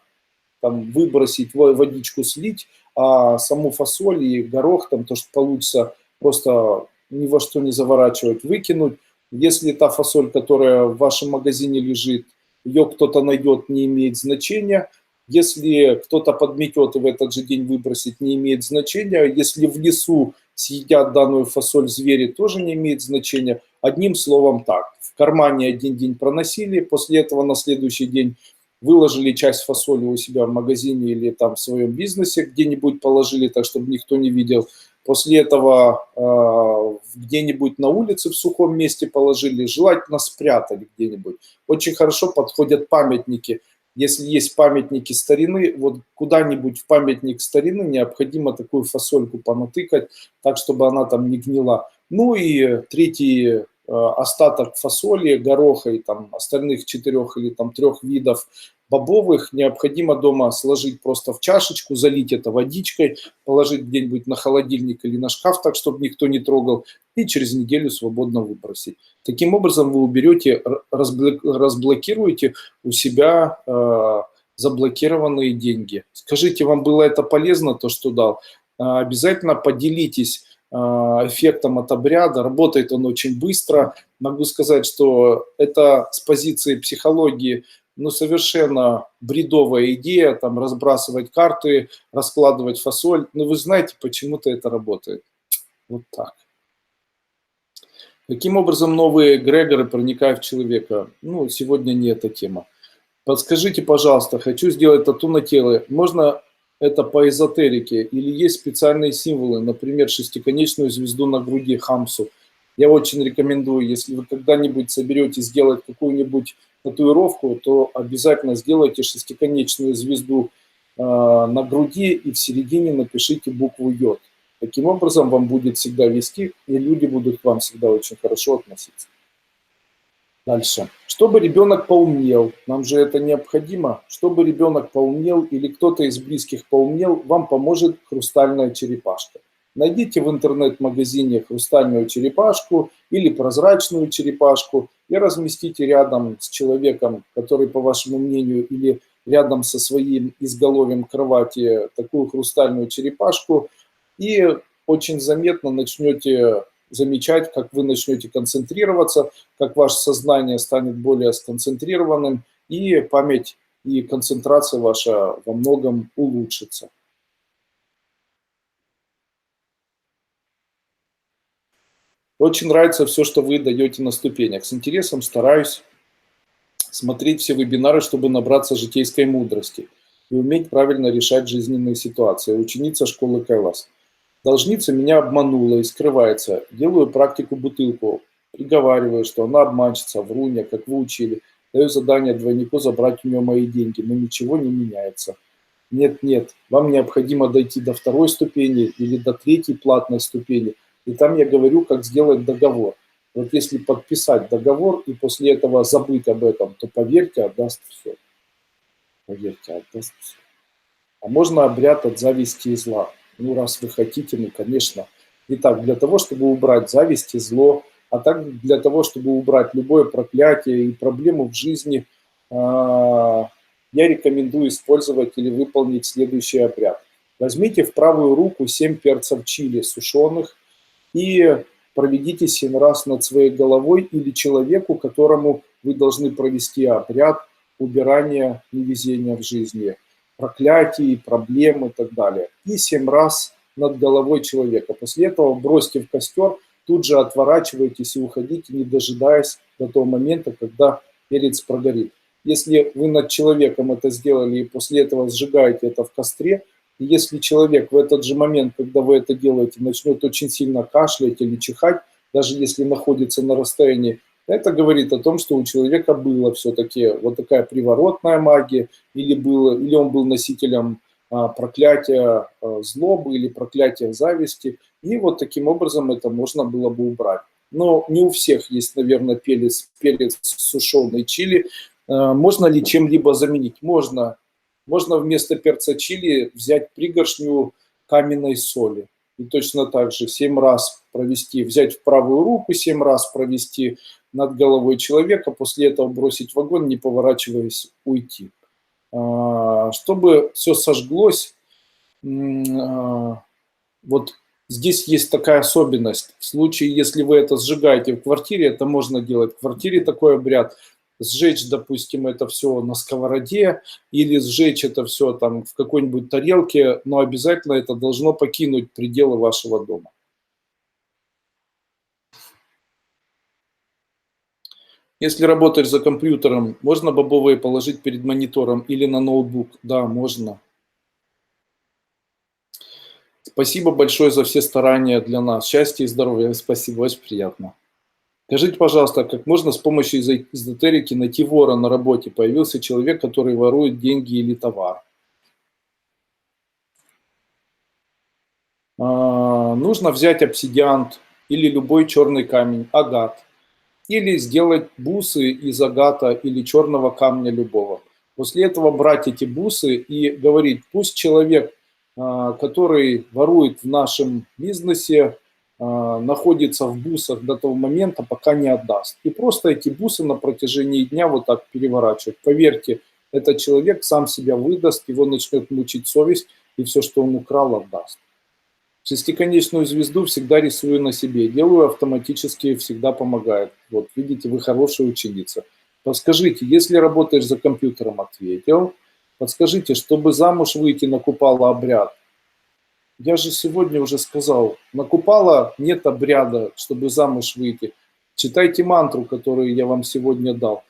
там выбросить, водичку слить, а саму фасоль и горох, там то, что получится, просто ни во что не заворачивать, выкинуть. Если та фасоль, которая в вашем магазине лежит, ее кто-то найдет, не имеет значения. Если кто-то подметет и в этот же день выбросить, не имеет значения. Если в лесу съедят данную фасоль звери, тоже не имеет значения. Одним словом так, в кармане один день проносили, после этого на следующий день выложили часть фасоли у себя в магазине или там в своем бизнесе где-нибудь положили, так чтобы никто не видел. После этого где-нибудь на улице в сухом месте положили, желательно спрятать где-нибудь. Очень хорошо подходят памятники. Если есть памятники старины, вот куда-нибудь в памятник старины необходимо такую фасольку понатыкать, так, чтобы она там не гнила. Ну и третий остаток фасоли, гороха и там остальных 4 или там 3 видов бобовых необходимо дома сложить просто в чашечку, залить это водичкой, положить где-нибудь на холодильник или на шкаф, так, чтобы никто не трогал, и через неделю свободно выбросить. Таким образом вы уберете, разблокируете у себя заблокированные деньги. Скажите, вам было это полезно, то, что дал? Обязательно поделитесь эффектом от обряда. Работает он очень быстро. Могу сказать, что это с позиции психологии совершенно бредовая идея, там разбрасывать карты, раскладывать фасоль. Но вы знаете, почему-то это работает. Вот так. Каким образом новые эгрегоры проникают в человека? Сегодня не эта тема. Подскажите, пожалуйста, хочу сделать тату на тело. Можно это по эзотерике? Или есть специальные символы, например, шестиконечную звезду на груди, хамсу? Я очень рекомендую, если вы когда-нибудь соберетесь сделать какую-нибудь татуировку, то обязательно сделайте шестиконечную звезду на груди и в середине напишите букву Й. Таким образом вам будет всегда вести, и люди будут к вам всегда очень хорошо относиться. Дальше. Чтобы ребенок поумнел, нам же это необходимо, чтобы ребенок поумнел или кто-то из близких поумнел, вам поможет хрустальная черепашка. Найдите в интернет-магазине хрустальную черепашку или прозрачную черепашку и разместите рядом с человеком, который, по вашему мнению, или рядом со своим изголовьем кровати такую хрустальную черепашку, и очень заметно начнете замечать, как вы начнете концентрироваться, как ваше сознание станет более сконцентрированным, и память и концентрация ваша во многом улучшится. Очень нравится все, что вы даете на ступенях. С интересом стараюсь смотреть все вебинары, чтобы набраться житейской мудрости и уметь правильно решать жизненные ситуации. Ученица школы Кайлас. Должница меня обманула и скрывается. Делаю практику бутылку. Приговариваю, что она обманщица, врунья, как вы учили. Даю задание двойнику забрать у нее мои деньги, но ничего не меняется. Нет, вам необходимо дойти до 2-й ступени или до 3-й платной ступени. И там я говорю, как сделать договор. Вот если подписать договор и после этого забыть об этом, то поверьте, отдаст все. Поверьте, отдаст все. А можно обряд от зависти и зла. Раз вы хотите, конечно. Итак, для того, чтобы убрать зависть и зло, а также для того, чтобы убрать любое проклятие и проблему в жизни, я рекомендую использовать или выполнить следующий обряд. Возьмите в правую руку 7 перцев чили сушеных и проведите 7 раз над своей головой или человеку, которому вы должны провести обряд убирания невезения в жизни, проклятий, проблем и так далее. И 7 раз над головой человека. После этого бросьте в костер, тут же отворачивайтесь и уходите, не дожидаясь до того момента, когда перец прогорит. Если вы над человеком это сделали и после этого сжигаете это в костре, и если человек в этот же момент, когда вы это делаете, начнет очень сильно кашлять или чихать, даже если находится на расстоянии, это говорит о том, что у человека было все-таки вот такая приворотная магия, или он был носителем проклятия злобы или проклятия зависти, и вот таким образом это можно было бы убрать. Но не у всех есть, наверное, перец сушеный чили. Можно ли чем-либо заменить? Можно. Можно вместо перца чили взять пригоршню каменной соли. И точно так же 7 раз провести, взять в правую руку, 7 раз провести над головой человека, после этого бросить в огонь, не поворачиваясь, уйти. Чтобы все сожглось, вот здесь есть такая особенность. В случае, если вы это сжигаете в квартире, это можно делать в квартире такой обряд. Сжечь, допустим, это все на сковороде или сжечь это все там в какой-нибудь тарелке, но обязательно это должно покинуть пределы вашего дома. Если работаешь за компьютером, можно бобовые положить перед монитором или на ноутбук? Да, можно. Спасибо большое за все старания для нас. Счастья и здоровья. Спасибо, очень приятно. Скажите, пожалуйста, как можно с помощью эзотерики найти вора на работе? Появился человек, который ворует деньги или товар. Нужно взять обсидиант или любой черный камень, агат, или сделать бусы из агата или черного камня любого. После этого брать эти бусы и говорить, пусть человек, который ворует в нашем бизнесе, находится в бусах до того момента, пока не отдаст. И просто эти бусы на протяжении дня вот так переворачивать. Поверьте, этот человек сам себя выдаст, его начнет мучить совесть, и все, что он украл, отдаст. Шестиконечную звезду всегда рисую на себе. Делаю автоматически, всегда помогает. Вот, видите, вы хорошая ученица. Подскажите, если работаешь за компьютером, ответил. Подскажите, чтобы замуж выйти на Купала обряд. Я же сегодня уже сказал, на Купала нет обряда, чтобы замуж выйти. Читайте мантру, которую я вам сегодня дал.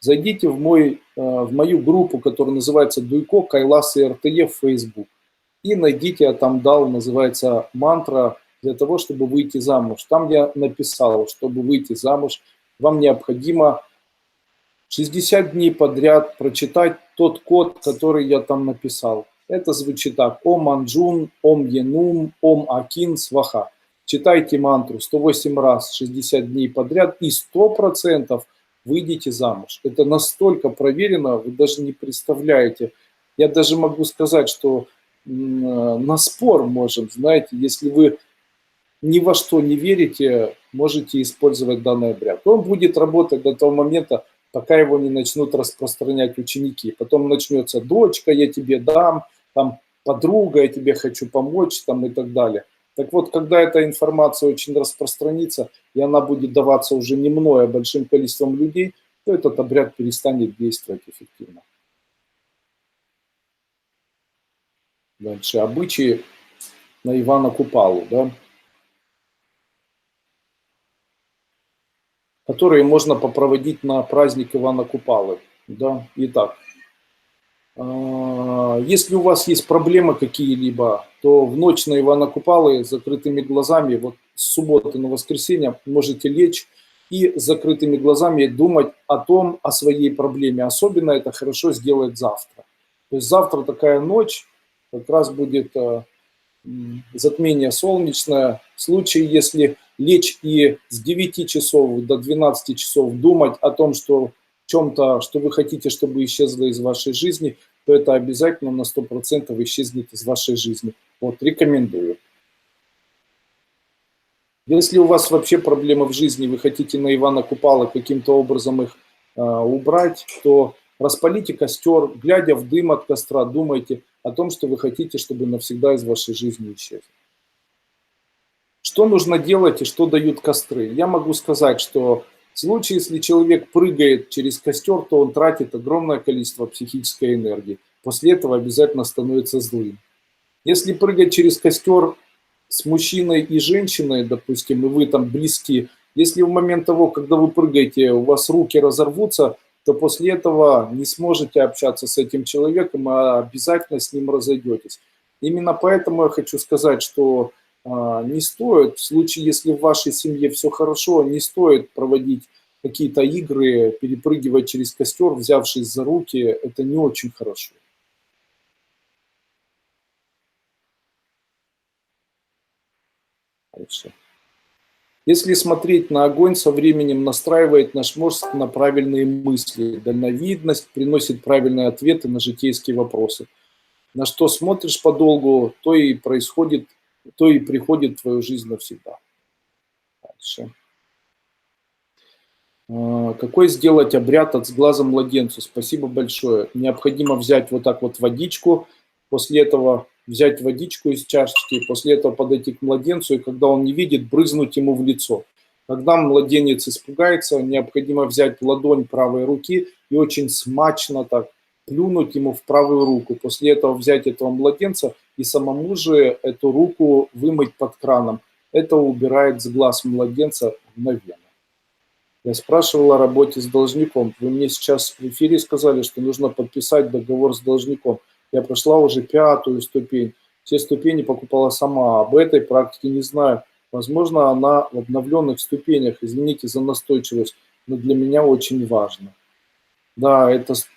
Зайдите в мою группу, которая называется Дуйко, Кайлас и РТЕ в Facebook. И найдите, я там дал, называется мантра для того, чтобы выйти замуж. Там я написал, чтобы выйти замуж, вам необходимо 60 дней подряд прочитать тот код, который я там написал. Это звучит так. Ом Анджун, Ом Енум, Ом Акин, Сваха. Читайте мантру 108 раз, 60 дней подряд, и 100% выйдете замуж. Это настолько проверено, вы даже не представляете. Я даже могу сказать, что на спор можем, знаете, если вы ни во что не верите, можете использовать данный обряд. Он будет работать до того момента, пока его не начнут распространять ученики. Потом начнется дочка, я тебе дам, там подруга, я тебе хочу помочь, там и так далее. Так вот, когда эта информация очень распространится, и она будет даваться уже не мной, а большим количеством людей, то этот обряд перестанет действовать эффективно. Дальше обычаи на Ивана Купалу, да, которые можно попроводить на праздник Ивана Купалы. Да. Итак, если у вас есть проблемы какие-либо, то в ночь на Ивана Купалы с закрытыми глазами, вот с субботы на воскресенье можете лечь и с закрытыми глазами думать о своей проблеме. Особенно это хорошо сделать завтра. То есть завтра такая ночь, как раз будет затмение солнечное. В случае, если лечь и с 9 часов до 12 часов думать о том, что чем-то, что вы хотите, чтобы исчезло из вашей жизни, то это обязательно на 100% исчезнет из вашей жизни. Вот, рекомендую. Если у вас вообще проблемы в жизни, вы хотите на Ивана Купала каким-то образом их убрать, то распалите костер, глядя в дым от костра, думайте о том, что вы хотите, чтобы навсегда из вашей жизни исчезло. Что нужно делать и что дают костры? Я могу сказать, что в случае, если человек прыгает через костер, то он тратит огромное количество психической энергии. После этого обязательно становится злым. Если прыгать через костер с мужчиной и женщиной, допустим, и вы там близки, если в момент того, когда вы прыгаете, у вас руки разорвутся, то после этого не сможете общаться с этим человеком, а обязательно с ним разойдетесь. Именно поэтому я хочу сказать, что не стоит, в случае, если в вашей семье все хорошо, не стоит проводить какие-то игры, перепрыгивать через костер, взявшись за руки, это не очень хорошо. Дальше. Если смотреть на огонь, со временем настраивает наш мозг на правильные мысли. Дальновидность приносит правильные ответы на житейские вопросы. На что смотришь подолгу, то и приходит в твою жизнь навсегда. Дальше. Какой сделать обряд от сглаза младенцу? Спасибо большое. Необходимо взять вот так вот водичку, после этого взять водичку из чашечки, после этого подойти к младенцу, и когда он не видит, брызнуть ему в лицо. Когда младенец испугается, необходимо взять ладонь правой руки и очень смачно так плюнуть ему в правую руку. После этого взять этого младенца и самому же эту руку вымыть под краном. Это убирает с глаз младенца мгновенно. Я спрашивал о работе с должником. Вы мне сейчас в эфире сказали, что нужно подписать договор с должником. Я прошла уже 5-ю ступень. все ступени покупала сама. Об этой практике не знаю. Возможно, она в обновленных ступенях. Извините за настойчивость, но для меня очень важно. Да,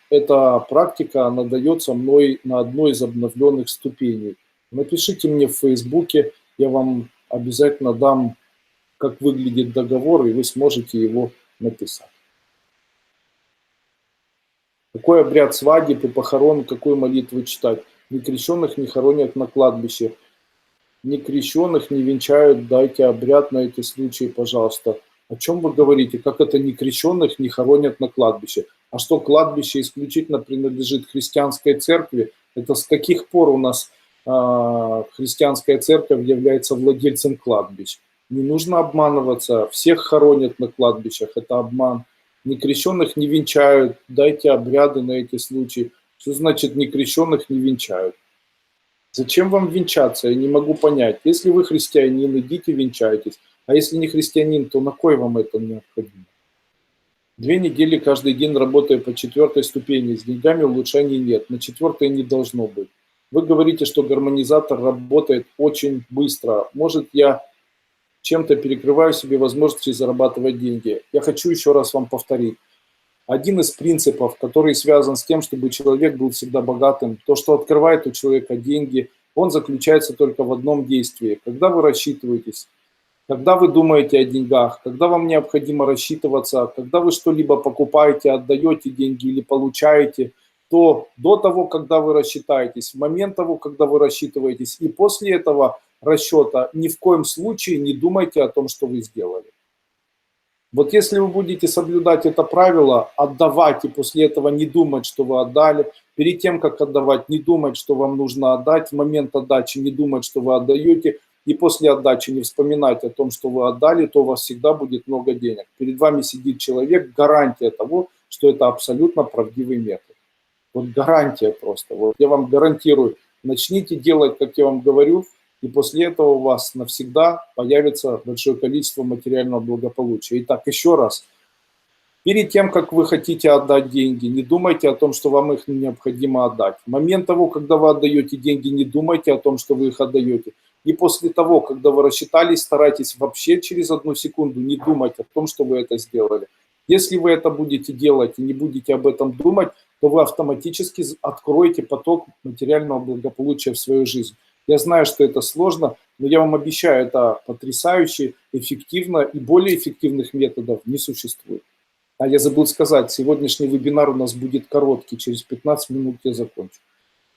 эта практика, она дается мной на одной из обновленных ступеней. Напишите мне в Фейсбуке, я вам обязательно дам, как выглядит договор, и вы сможете его написать. Какой обряд свадеб и похорон, какую молитву читать? Некрещенных не хоронят на кладбище. Некрещенных не венчают, дайте обряд на эти случаи, пожалуйста. О чем вы говорите? Как это некрещенных не хоронят на кладбище? А что кладбище исключительно принадлежит христианской церкви? Это с каких пор у нас христианская церковь является владельцем кладбищ? Не нужно обманываться. Всех хоронят на кладбищах. Это обман. Некрещенных не венчают. Дайте обряды на эти случаи. Что значит некрещенных не венчают? Зачем вам венчаться? Я не могу понять. Если вы христианин, идите венчайтесь. А если не христианин, то на кой вам это необходимо? 2 недели каждый день работаю по 4 ступени. С деньгами улучшений нет. На 4 не должно быть. Вы говорите, что гармонизатор работает очень быстро. Может, я чем-то перекрываю себе возможности зарабатывать деньги. Я хочу еще раз вам повторить. Один из принципов, который связан с тем, чтобы человек был всегда богатым, то, что открывает у человека деньги, он заключается только в одном действии. Когда вы рассчитываетесь, когда вы думаете о деньгах, когда вам необходимо рассчитываться, когда вы что-либо покупаете, отдаете деньги или получаете, то до того, когда вы рассчитаетесь, в момент того, когда вы рассчитываетесь, и после этого расчета ни в коем случае не думайте о том, что вы сделали. Вот если вы будете соблюдать это правило, отдавать и после этого не думать, что вы отдали, перед тем, как отдавать, не думать, что вам нужно отдать, в момент отдачи не думать, что вы отдаете, и после отдачи не вспоминать о том, что вы отдали, то у вас всегда будет много денег. Перед вами сидит человек, гарантия того, что это абсолютно правдивый метод. Вот гарантия просто. Вот я вам гарантирую, начните делать, как я вам говорю, и после этого у вас навсегда появится большое количество материального благополучия. Итак, еще раз. Перед тем, как вы хотите отдать деньги, не думайте о том, что вам их необходимо отдать. В момент того, когда вы отдаете деньги, не думайте о том, что вы их отдаете. И после того, когда вы рассчитались, старайтесь вообще через 1 секунду не думать о том, что вы это сделали. Если вы это будете делать и не будете об этом думать, то вы автоматически откроете поток материального благополучия в свою жизнь. Я знаю, что это сложно, но я вам обещаю, это потрясающе, эффективно, и более эффективных методов не существует. А я забыл сказать, сегодняшний вебинар у нас будет короткий, через 15 минут я закончу.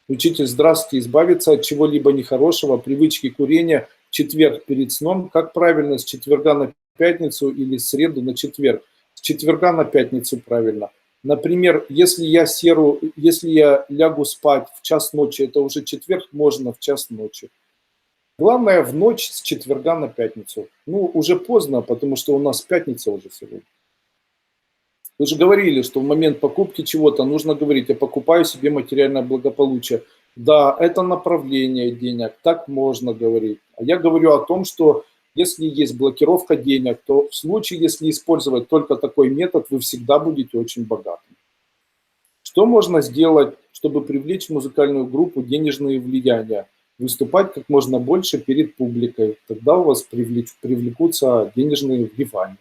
Учитель, здравствуйте, избавиться от чего-либо нехорошего, привычки курения в четверг перед сном. Как правильно, с четверга на пятницу или с среду на четверг? С четверга на пятницу правильно. Например, если я лягу спать в час ночи, это уже четверг, можно в час ночи. Главное в ночь с четверга на пятницу. Ну, уже поздно, потому что у нас пятница уже сегодня. Вы же говорили, что в момент покупки чего-то нужно говорить: я покупаю себе материальное благополучие. Да, это направление денег, так можно говорить. А я говорю о том, что если есть блокировка денег, то в случае, если использовать только такой метод, вы всегда будете очень богатым. Что можно сделать, чтобы привлечь в музыкальную группу денежные влияния? Выступать как можно больше перед публикой. Тогда у вас привлекутся денежные вливания.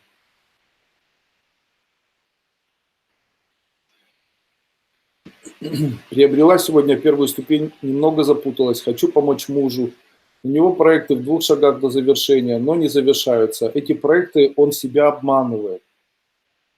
Приобрела сегодня 1-ю ступень, немного запуталась. Хочу помочь мужу. У него проекты в 2 шагах до завершения, но не завершаются. Эти проекты он себя обманывает.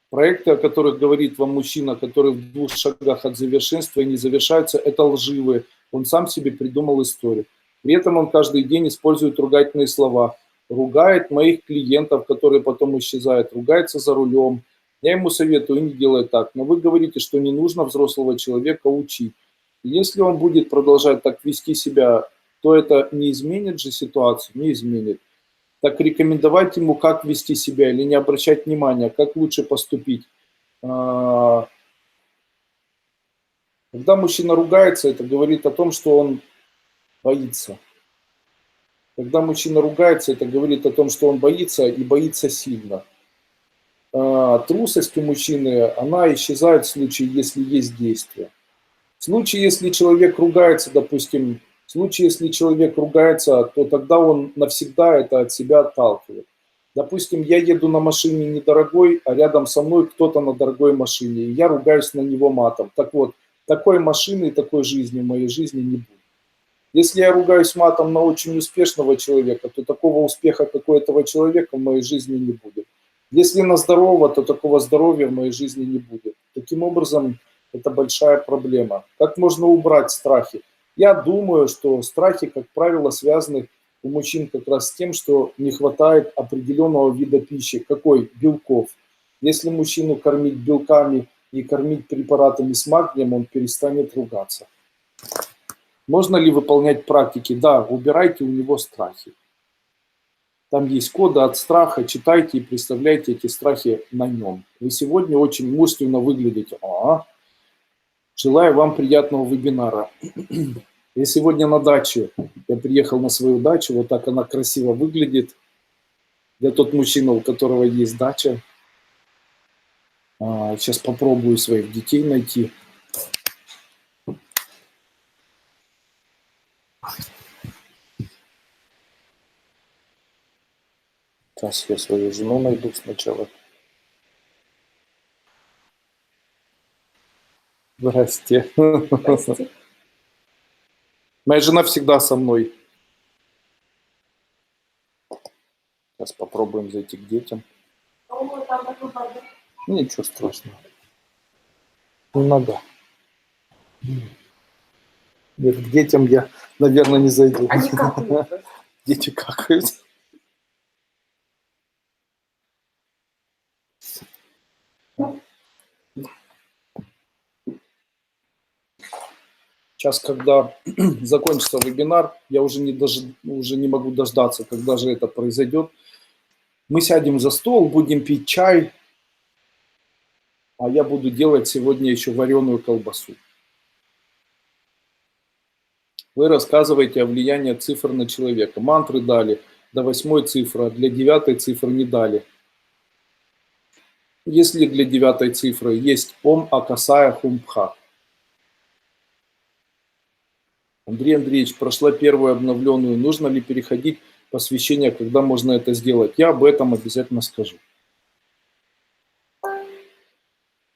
Проекты, о которых говорит вам мужчина, которые в 2 шагах от совершенства и не завершаются, это лживые. Он сам себе придумал историю. При этом он каждый день использует ругательные слова. Ругает моих клиентов, которые потом исчезают. Ругается за рулем. Я ему советую не делать так. Но вы говорите, что не нужно взрослого человека учить. И если он будет продолжать так вести себя, то это не изменит же ситуацию? Не изменит. Так рекомендовать ему, как вести себя, или не обращать внимания, как лучше поступить. Когда мужчина ругается, это говорит о том, что он боится. Когда мужчина ругается, это говорит о том, что он боится и боится сильно. Трусость у мужчины, она исчезает в случае, если есть действие. В случае, если человек ругается, допустим, В случае, если человек ругается, то тогда он навсегда это от себя отталкивает. Допустим, я еду на машине недорогой, а рядом со мной кто-то на дорогой машине, и я ругаюсь на него матом. Так вот, такой машины и такой жизни в моей жизни не будет. Если я ругаюсь матом на очень успешного человека, то такого успеха, как у этого человека, в моей жизни не будет. Если на здорового, то такого здоровья в моей жизни не будет. Таким образом, это большая проблема. Как можно убрать страхи? Я думаю, что страхи, как правило, связаны у мужчин как раз с тем, что не хватает определенного вида пищи. Какой? Белков. Если мужчину кормить белками и кормить препаратами с магнием, он перестанет ругаться. Можно ли выполнять практики? Да, убирайте у него страхи. Там есть коды от страха, читайте и представляйте эти страхи на нем. Вы сегодня очень мужественно выглядите. Желаю вам приятного вебинара. Я сегодня на даче. Я приехал на свою дачу. Вот так она красиво выглядит. Я тот мужчина, у которого есть дача. Сейчас попробую своих детей найти. Сейчас я свою жену найду сначала. Здрасте. Здрасте. Моя жена всегда со мной. Сейчас попробуем зайти к детям. Ничего страшного. Не надо. Нет, к детям я, наверное, не зайду. Они какают. Дети какают. Сейчас, когда закончится вебинар, я уже не могу дождаться, когда же это произойдет. Мы сядем за стол, будем пить чай, а я буду делать сегодня еще вареную колбасу. Вы рассказываете о влиянии цифр на человека. Мантры дали до 8 цифры, а для 9 цифры не дали. Если для 9 цифры есть Ом Акасая Хумпха. Андрей Андреевич, прошла первую обновленную. Нужно ли переходить посвящение, когда можно это сделать? Я об этом обязательно скажу.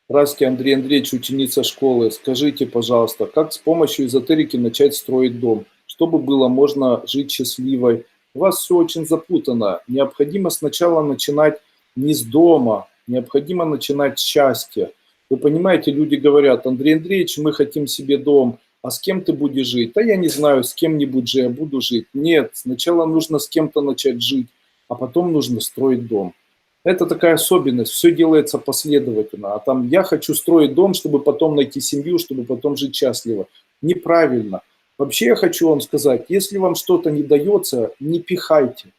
Раски Андрей Андреевич, ученица школы. Скажите, пожалуйста, как с помощью эзотерики начать строить дом? Чтобы было можно жить счастливой? У вас все очень запутано. Необходимо сначала начинать не с дома, необходимо начинать с счастья. Вы понимаете, люди говорят: Андрей Андреевич, мы хотим себе дом. А с кем ты будешь жить? Да я не знаю, с кем-нибудь же я буду жить. Нет, сначала нужно с кем-то начать жить, а потом нужно строить дом. Это такая особенность, все делается последовательно. А там я хочу строить дом, чтобы потом найти семью, чтобы потом жить счастливо. Неправильно. Вообще я хочу вам сказать, если вам что-то не дается, не пихайте.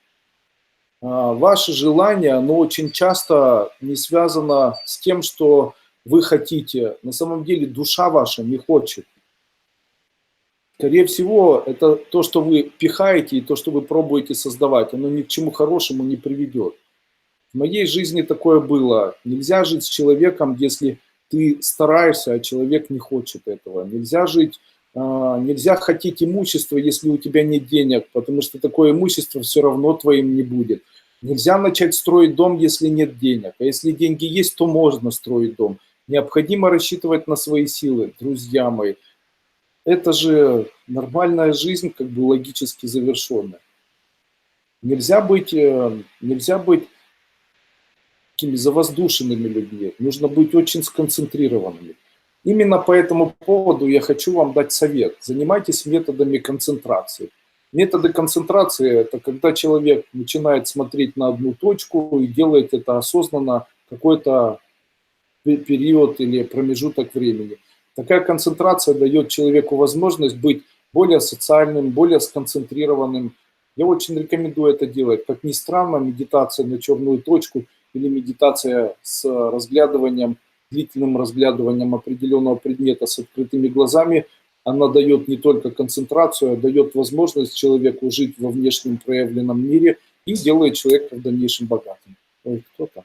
Ваше желание, оно очень часто не связано с тем, что вы хотите. На самом деле душа ваша не хочет. Скорее всего, это то, что вы пихаете, и то, что вы пробуете создавать, оно ни к чему хорошему не приведет. В моей жизни такое было. Нельзя жить с человеком, если ты стараешься, а человек не хочет этого. Нельзя хотеть имущество, если у тебя нет денег, потому что такое имущество все равно твоим не будет. Нельзя начать строить дом, если нет денег. А если деньги есть, то можно строить дом. Необходимо рассчитывать на свои силы, друзья мои. Это же нормальная жизнь, как бы логически завершенная. Нельзя быть такими завоздушенными людьми. Нужно быть очень сконцентрированными. Именно по этому поводу я хочу вам дать совет. Занимайтесь методами концентрации. Методы концентрации – это когда человек начинает смотреть на одну точку и делает это осознанно какой-то период или промежуток времени. Такая концентрация дает человеку возможность быть более социальным, более сконцентрированным. Я очень рекомендую это делать. Как ни странно, медитация на черную точку или медитация с разглядыванием, длительным разглядыванием определенного предмета с открытыми глазами, она дает не только концентрацию, а дает возможность человеку жить во внешнем проявленном мире и делает человека в дальнейшем богатым. Ой, кто там?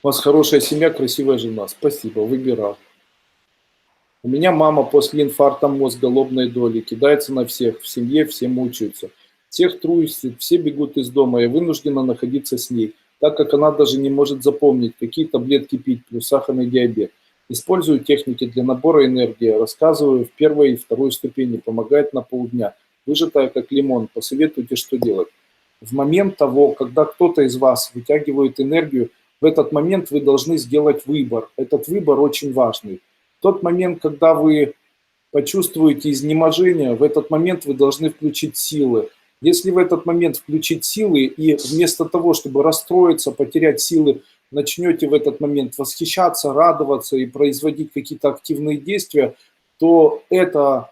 У вас хорошая семья, красивая жена. Спасибо, выбирал. У меня мама после инфаркта мозга лобной доли кидается на всех, в семье все мучаются. Всех трусит, все бегут из дома, я вынуждена находиться с ней, так как она даже не может запомнить, какие таблетки пить, плюс сахарный диабет. Использую техники для набора энергии, рассказываю в первой и второй ступени, помогает на полдня. Выжатая как лимон, посоветуйте, что делать. В момент того, когда кто-то из вас вытягивает энергию, в этот момент вы должны сделать выбор. Этот выбор очень важный. В тот момент, когда вы почувствуете изнеможение, в этот момент вы должны включить силы. Если в этот момент включить силы и вместо того, чтобы расстроиться, потерять силы, начнете в этот момент восхищаться, радоваться и производить какие-то активные действия, то это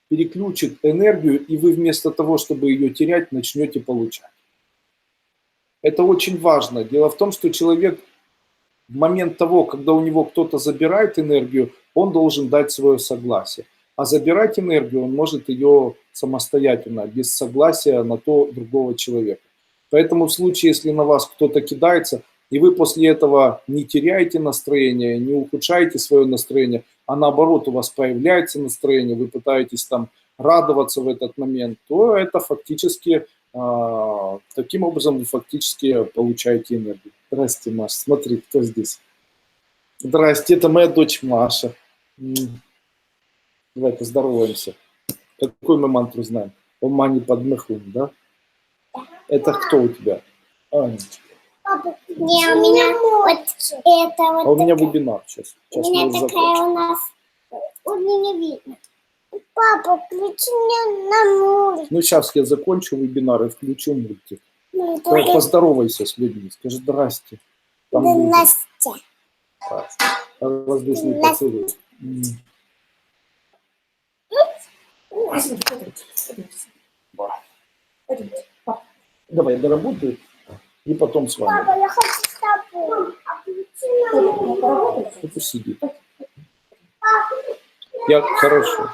переключит энергию, и вы вместо того, чтобы ее терять, начнете получать. Это очень важно. Дело в том, что человек в момент того, когда у него кто-то забирает энергию, он должен дать свое согласие. А забирать энергию он может ее самостоятельно, без согласия на то другого человека. Поэтому в случае, если на вас кто-то кидается, и вы после этого не теряете настроение, не ухудшаете свое настроение, а наоборот у вас появляется настроение, вы пытаетесь там радоваться в этот момент, то это фактически, таким образом вы фактически получаете энергию. Здрасте, Маша. Смотри, кто здесь. Здрасте, это моя дочь Маша. Давай поздороваемся. Какую мы мантру знаем? О мани подмыхун, да? Это кто у тебя? Анечка. Папа, не, у меня вот это вот. А у меня такая. вебинар сейчас. У Сейчас меня мы его такая закончим. у нас. Вот мне не видно. Папа, включи мне на мультик. Ну, сейчас я закончу вебинар и включу мультик. Ну, Давай, только поздоровайся с людьми. Скажи здрасте. Там да, люди. Настя. Воздушный Настя. поцелуй. Давай, я доработаю и потом с вами. Папа, я хочу с тобой. А включи на мультик. Это сиди. Я хорошо.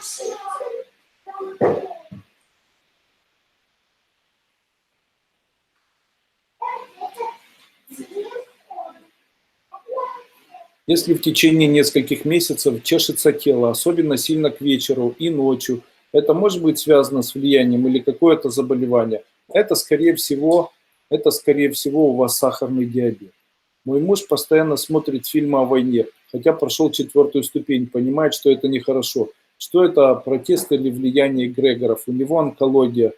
Если в течение нескольких месяцев чешется тело, особенно сильно к вечеру и ночью, это может быть связано с влиянием или какое-то заболевание. Это, скорее всего, у вас сахарный диабет. Мой муж постоянно смотрит фильмы о войне, хотя прошел 4-ю ступень, понимает, что это нехорошо. Что это, протест или влияние эгрегоров? У него онкология.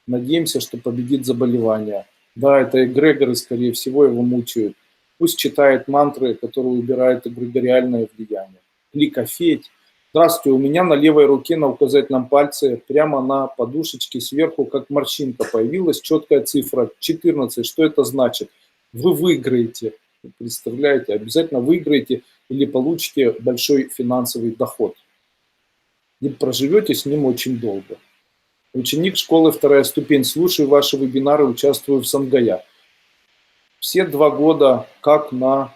Надеемся, что победит заболевание. Да, это эгрегоры, скорее всего, его мучают. Пусть читает мантры, которые убирают эгрегориальное влияние. Кликофеть. Здравствуйте, у меня на левой руке на указательном пальце прямо на подушечке сверху, как морщинка, появилась четкая цифра 14. Что это значит? Вы выиграете. Вы представляете, обязательно выиграете или получите большой финансовый доход. И проживете с ним очень долго. Ученик школы 2-я ступень. Слушаю ваши вебинары, участвую в Сангая. Все 2 года как на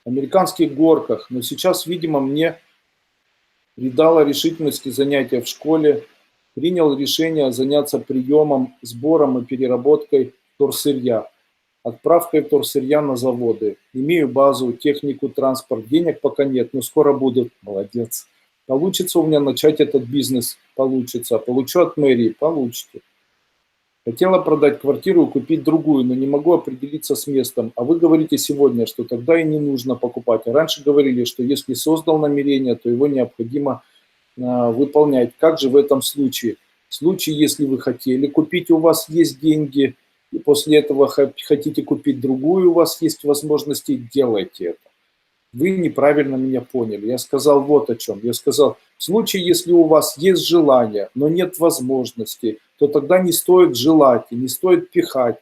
американских горках, но сейчас, видимо, мне придало решительности занятия в школе, принял решение заняться приемом, сбором и переработкой вторсырья, отправкой вторсырья на заводы. Имею базу, технику, транспорт, денег пока нет, но скоро будут. Молодец. Получится у меня начать этот бизнес? Получится. Получу от мэрии? Получите. Хотела продать квартиру и купить другую, но не могу определиться с местом. А вы говорите сегодня, что тогда и не нужно покупать. А раньше говорили, что если создал намерение, то его необходимо выполнять. Как же в этом случае? В случае, если вы хотели купить, у вас есть деньги, и после этого хотите купить другую, у вас есть возможности, делайте это. Вы неправильно меня поняли. Я сказал вот о чем. Я сказал, в случае, если у вас есть желание, но нет возможности, то тогда не стоит желать и не стоит пихать.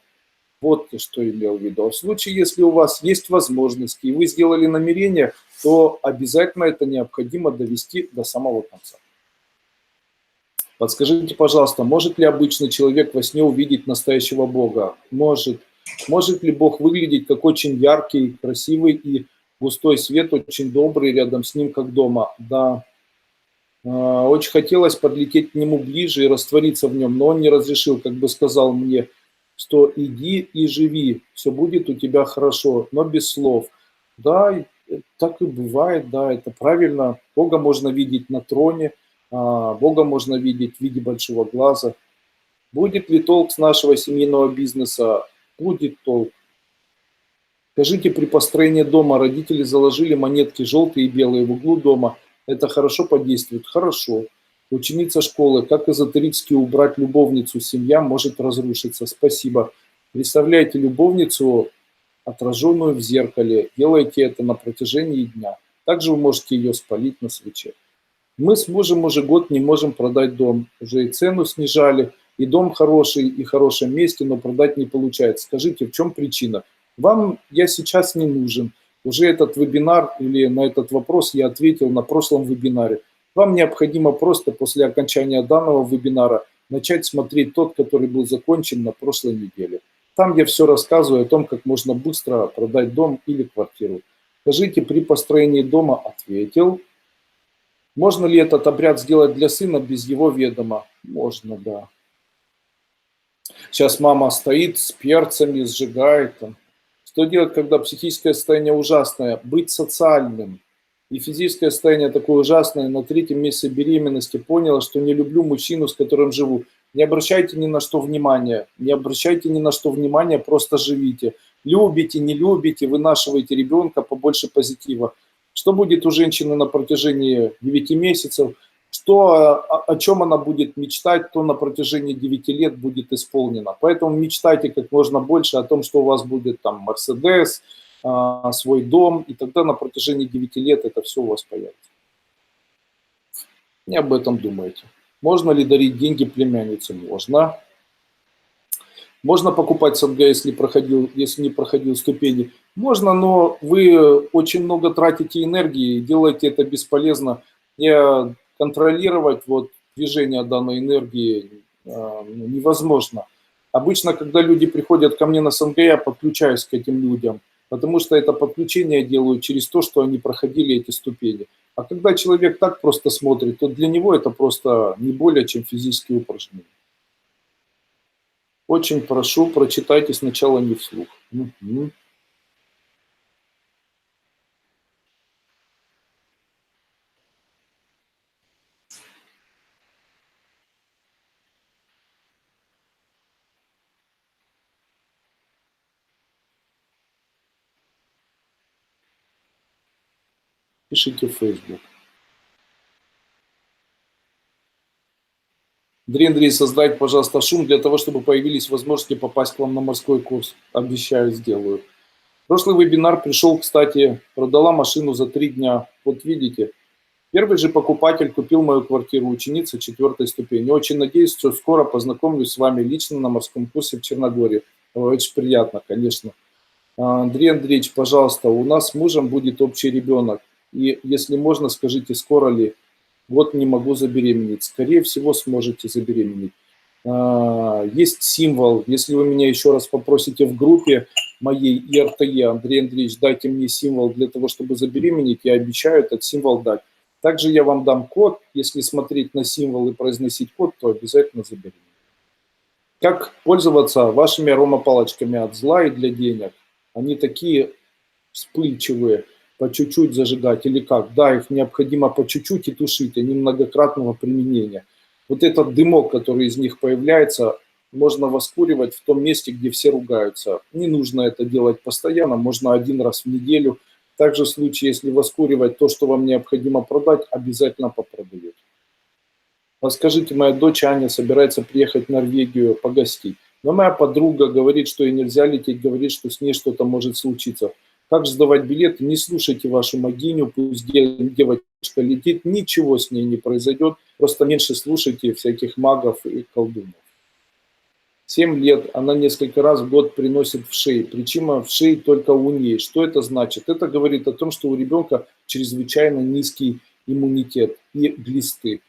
Вот что имел в виду. В случае, если у вас есть возможности и вы сделали намерение, то обязательно это необходимо довести до самого конца. Подскажите, пожалуйста, может ли обычный человек во сне увидеть настоящего Бога? Может. Может ли Бог выглядеть как очень яркий, красивый и густой свет, очень добрый, рядом с ним, как дома? Да. Очень хотелось подлететь к нему ближе и раствориться в нем, но он не разрешил, как бы сказал мне, что иди и живи, все будет у тебя хорошо, но без слов. Да, Так и бывает, да, это правильно. Бога можно видеть на троне, Бога можно видеть в виде большого глаза. Будет ли толк с нашего семейного бизнеса? Будет толк. Скажите, при построении дома родители заложили монетки желтые и белые в углу дома. Это хорошо подействует? Хорошо. Ученица школы, как эзотерически убрать любовницу, семья может разрушиться. Спасибо. Представляете любовницу, отраженную в зеркале. Делайте это на протяжении дня. Также вы можете ее спалить на свече. Мы с мужем уже год не можем продать дом. Уже и цену снижали, и дом хороший, и в хорошем месте, но продать не получается. Скажите, в чем причина? Вам я сейчас не нужен. Уже этот вебинар или на этот вопрос я ответил на прошлом вебинаре. Вам необходимо просто после окончания данного вебинара начать смотреть тот, который был закончен на прошлой неделе. Там я все рассказываю о том, как можно быстро продать дом или квартиру. Скажите, при построении дома ответил. Можно ли этот обряд сделать для сына без его ведома? Можно, да. Сейчас мама стоит с перцами, сжигает там. Что делать, когда психическое состояние ужасное? Быть социальным. И физическое состояние такое ужасное. На 3-м месяце беременности поняла, что не люблю мужчину, с которым живу. Не обращайте ни на что внимания. Не обращайте ни на что внимания, просто живите. Любите, не любите, вынашивайте ребенка, побольше позитива. Что будет у женщины на протяжении 9 месяцев? О чем она будет мечтать, то на протяжении 9 лет будет исполнено. Поэтому мечтайте как можно больше о том, что у вас будет там Мерседес, свой дом, и тогда на протяжении 9 лет это все у вас появится. Не об этом думайте. Можно ли дарить деньги племяннице? Можно. Можно покупать СНГ, если не проходил ступени? Можно, но вы очень много тратите энергии и делаете это бесполезно. Контролировать движение данной энергии невозможно. Обычно, когда люди приходят ко мне на СНГ, я подключаюсь к этим людям, потому что это подключение делаю через то, что они проходили эти ступени. А когда человек так просто смотрит, то для него это просто не более чем физические упражнения. Очень прошу, прочитайте сначала не вслух. Угу. Пишите в Facebook. Андрей, создайте, пожалуйста, шум для того, чтобы появились возможности попасть к вам на морской курс. Обещаю, сделаю. Прошлый вебинар пришел, кстати, продала машину за 3 дня. Вот видите, первый же покупатель купил мою квартиру, ученица 4-й ступени. Очень надеюсь, что скоро познакомлюсь с вами лично на морском курсе в Черногории. Очень приятно, конечно. Андрей Андреевич, пожалуйста, у нас с мужем будет общий ребенок. И если можно, скажите, скоро ли? Вот не могу забеременеть. Скорее всего, сможете забеременеть. Есть символ. Если вы меня еще раз попросите в группе моей ИРТЕ, Андрей Андреевич, дайте мне символ для того, чтобы забеременеть, я обещаю этот символ дать. Также я вам дам код. Если смотреть на символ и произносить код, то обязательно забеременеть. Как пользоваться вашими аромапалочками от зла и для денег? Они такие вспыльчивые. По чуть-чуть зажигать или как? Да, их необходимо по чуть-чуть и тушить, они многократного применения. Вот этот дымок, который из них появляется, можно воскуривать в том месте, где все ругаются. Не нужно это делать постоянно, можно 1 раз в неделю. Также в случае, если воскуривать то, что вам необходимо продать, обязательно попродаете. Скажите, моя дочь Аня собирается приехать в Норвегию погостить. Но моя подруга говорит, что ей нельзя лететь, говорит, что с ней что-то может случиться. Как сдавать билеты? Не слушайте вашу могиню, пусть девочка летит, ничего с ней не произойдет, просто меньше слушайте всяких магов и колдунов. 7 лет, она несколько раз в год приносит в шеи, причина в шее только у ней. Что это значит? Это говорит о том, что у ребенка чрезвычайно низкий иммунитет и глисты.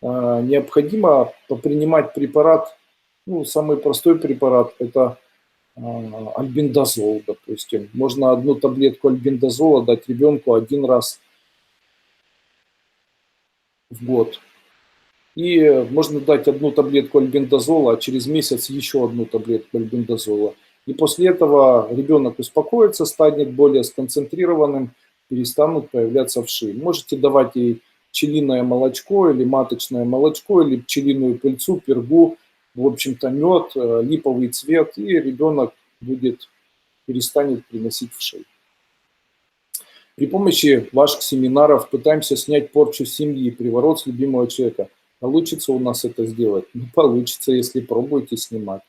Необходимо попринимать препарат, самый простой препарат – это альбендазол, допустим. Можно 1 таблетку альбендазола дать ребенку 1 раз в год. И можно дать 1 таблетку альбендазола, а через месяц еще 1 таблетку альбендазола. И после этого ребенок успокоится, станет более сконцентрированным, перестанут появляться вши. Можете давать ей пчелиное молочко или маточное молочко, или пчелиную пыльцу, пергу, в общем-то мед, липовый цвет, и ребенок перестанет приносить вшей. При помощи ваших семинаров пытаемся снять порчу семьи, приворот с любимого человека. Получится у нас это сделать? Не получится, если пробуете снимать.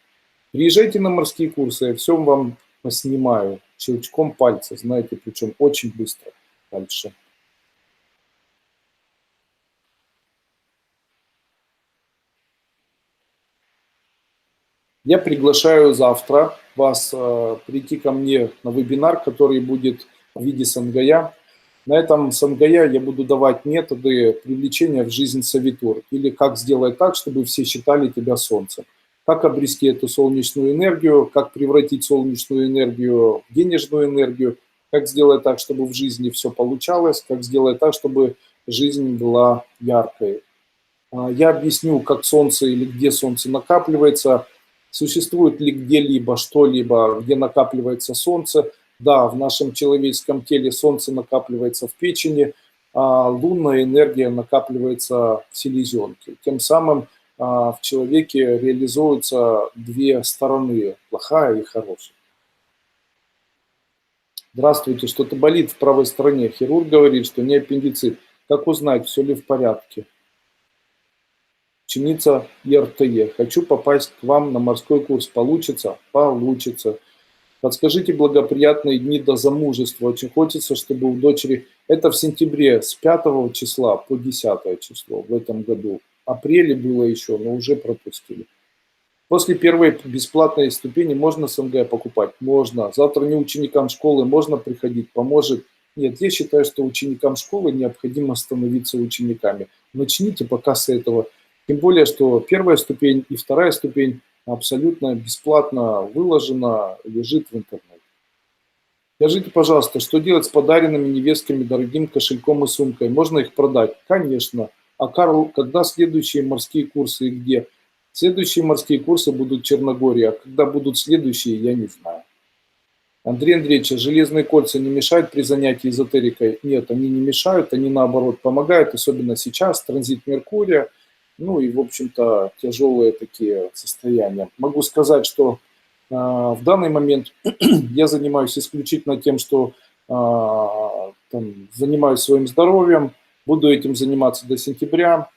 Приезжайте на морские курсы, я все вам поснимаю щелчком пальца, знаете, причем очень быстро. Дальше. Я приглашаю завтра вас прийти ко мне на вебинар, который будет в виде сангая. На этом сангая я буду давать методы привлечения в жизнь Савитур, или как сделать так, чтобы все считали тебя солнцем. Как обрести эту солнечную энергию, как превратить солнечную энергию в денежную энергию, как сделать так, чтобы в жизни все получалось, как сделать так, чтобы жизнь была яркой. Я объясню, как солнце или где солнце накапливается, существует ли где-либо что-либо, где накапливается солнце. Да, в нашем человеческом теле солнце накапливается в печени, а лунная энергия накапливается в селезенке. Тем самым в человеке реализуются две стороны, плохая и хорошая. Здравствуйте, что-то болит в правой стороне. Хирург говорит, что не аппендицит. Как узнать, все ли в порядке? Ученица ЕРТЕ. Хочу попасть к вам на морской курс. Получится? Получится. Подскажите благоприятные дни до замужества. Очень хочется, чтобы у дочери... Это в сентябре с 5 числа по 10 число в этом году. В апреле было еще, но уже пропустили. После первой бесплатной ступени можно СНГ покупать? Можно. Завтра не ученикам школы можно приходить? Поможет? Нет, я считаю, что ученикам школы необходимо становиться учениками. Начните пока с этого. Тем более, что первая ступень и вторая ступень абсолютно бесплатно выложена, лежит в интернете. Скажите, пожалуйста, что делать с подаренными невестками дорогим кошельком и сумкой? Можно их продать? Конечно. А Карл, когда следующие морские курсы и где? Следующие морские курсы будут в Черногории, а когда будут следующие, я не знаю. Андрей Андреевич, а железные кольца не мешают при занятии эзотерикой? Нет, они не мешают, они наоборот помогают, особенно сейчас, транзит Меркурия. Ну и, в общем-то, тяжелые такие состояния. Могу сказать, что в данный момент я занимаюсь исключительно тем, что занимаюсь своим здоровьем, буду этим заниматься до сентября.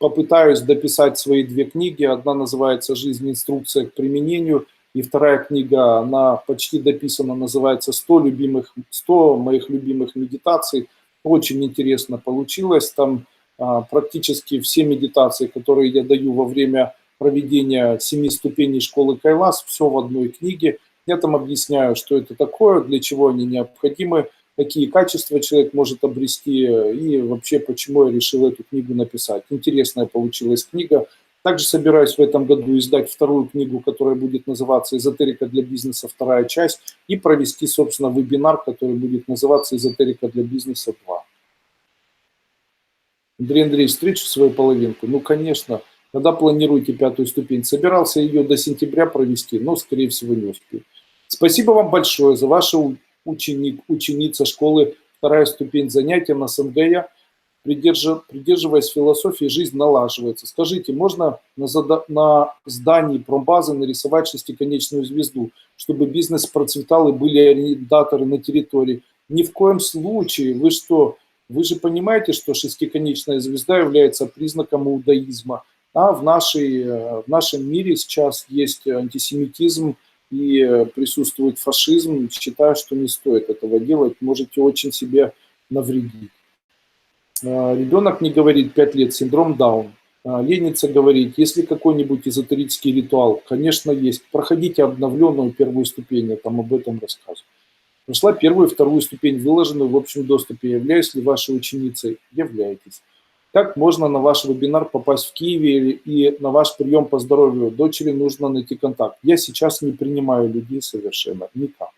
Попытаюсь дописать свои 2 книги. Одна называется «Жизнь. Инструкция к применению», и вторая книга, она почти дописана, называется «100 моих любимых медитаций». Очень интересно получилось. Там практически все медитации, которые я даю во время проведения 7 ступеней школы Кайлас, все в одной книге. Я там объясняю, что это такое, для чего они необходимы, какие качества человек может обрести и вообще почему я решил эту книгу написать. Интересная получилась книга. Также собираюсь в этом году издать вторую книгу, которая будет называться «Эзотерика для бизнеса. Вторая часть», и провести, собственно, вебинар, который будет называться «Эзотерика для бизнеса 2». Андрей Андреевич, встречу свою половинку? Ну, конечно. Когда планируете 5-ю ступень? Собирался ее до сентября провести, но, скорее всего, не успею. Спасибо вам большое за вашу ученица школы 2-я ступень занятия на СНГ. Придерживаясь философии, жизнь налаживается. Скажите, можно на здании промбазы нарисовать шестиконечную звезду, чтобы бизнес процветал и были арендаторы на территории? Ни в коем случае. Вы что? Вы же понимаете, что шестиконечная звезда является признаком иудаизма, а в нашем мире сейчас есть антисемитизм и присутствует фашизм. Считаю, что не стоит этого делать, можете очень себе навредить. Ребенок не говорит 5 лет, синдром Даун. Ленится говорить, есть ли какой-нибудь эзотерический ритуал? Конечно, есть. Проходите обновленную 1-ю ступень, я там об этом рассказываю. Прошла 1-ю и 2-ю ступень, выложенную в общем доступе. Являюсь ли вашей ученицей? Являетесь. Как можно на ваш вебинар попасть в Киеве и на ваш прием по здоровью? Дочери нужно найти контакт. Я сейчас не принимаю людей совершенно никак.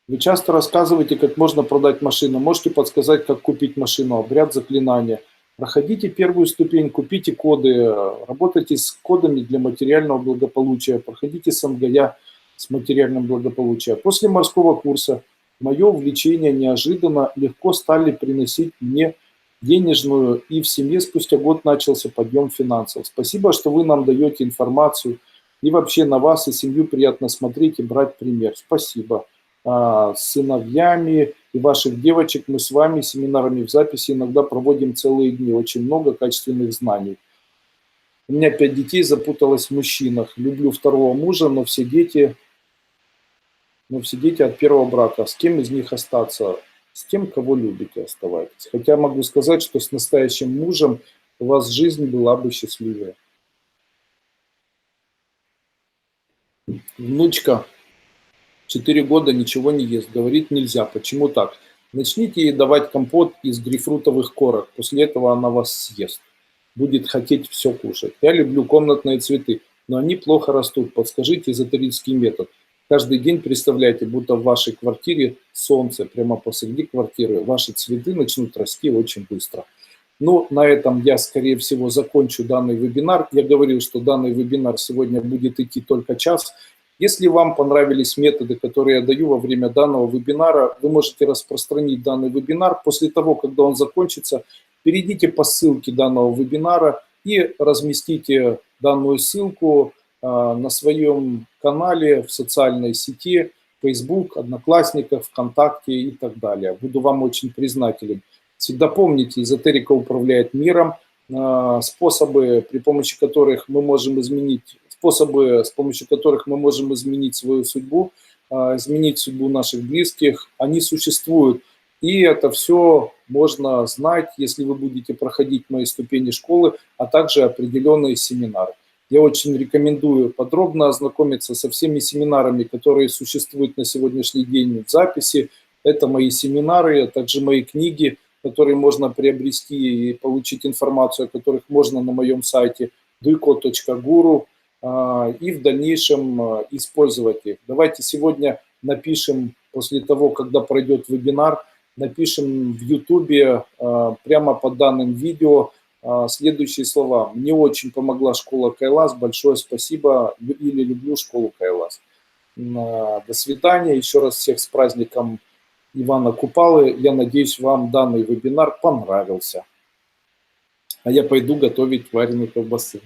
Вы часто рассказываете, как можно продать машину. Можете подсказать, как купить машину, обряд заклинания. Проходите 1-ю ступень, купите коды, работайте с кодами для материального благополучия, проходите СНГЯ с материальным благополучием. После морского курса Мое увлечение неожиданно легко стали приносить мне денежную, и в семье спустя год начался подъем финансов. Спасибо, что вы нам даете информацию, и вообще на вас и семью приятно смотреть и брать пример. Спасибо. С сыновьями и ваших девочек мы с вами семинарами в записи иногда проводим целые дни. Очень много качественных знаний. У меня 5 детей, запуталась в мужчинах. Люблю второго мужа, но все дети от первого брака. С кем из них остаться? С тем, кого любите, оставайтесь. Хотя могу сказать, что с настоящим мужем у вас жизнь была бы счастливее. Внучка 4 года ничего не ест. Говорит, нельзя. Почему так? Начните ей давать компот из грейпфрутовых корок. После этого она вас съест. Будет хотеть все кушать. Я люблю комнатные цветы, но они плохо растут. Подскажите эзотерический метод. Каждый день представляйте, будто в вашей квартире солнце прямо посреди квартиры. Ваши цветы начнут расти очень быстро. Ну, на этом я, скорее всего, закончу данный вебинар. Я говорил, что данный вебинар сегодня будет идти только час. Если вам понравились методы, которые я даю во время данного вебинара, вы можете распространить данный вебинар. После того, когда он закончится, перейдите по ссылке данного вебинара и разместите данную ссылку на своем канале в социальной сети, Facebook, Одноклассниках, ВКонтакте и так далее. Буду вам очень признателен. Всегда помните, эзотерика управляет миром. Способы, с помощью которых мы можем изменить свою судьбу, изменить судьбу наших близких, они существуют. И это все можно знать, если вы будете проходить мои ступени школы, а также определенные семинары. Я очень рекомендую подробно ознакомиться со всеми семинарами, которые существуют на сегодняшний день в записи. Это мои семинары, а также мои книги, которые можно приобрести и получить информацию, о которых можно на моем сайте duiko.guru и в дальнейшем использовать их. Давайте сегодня напишем, после того, когда пройдет вебинар, напишем в YouTube прямо под данным видео следующие слова. Мне очень помогла школа Кайлас. Большое спасибо. Или люблю школу Кайлас. До свидания. Еще раз всех с праздником Ивана Купалы. Я надеюсь, вам данный вебинар понравился. А я пойду готовить вареные колбасы.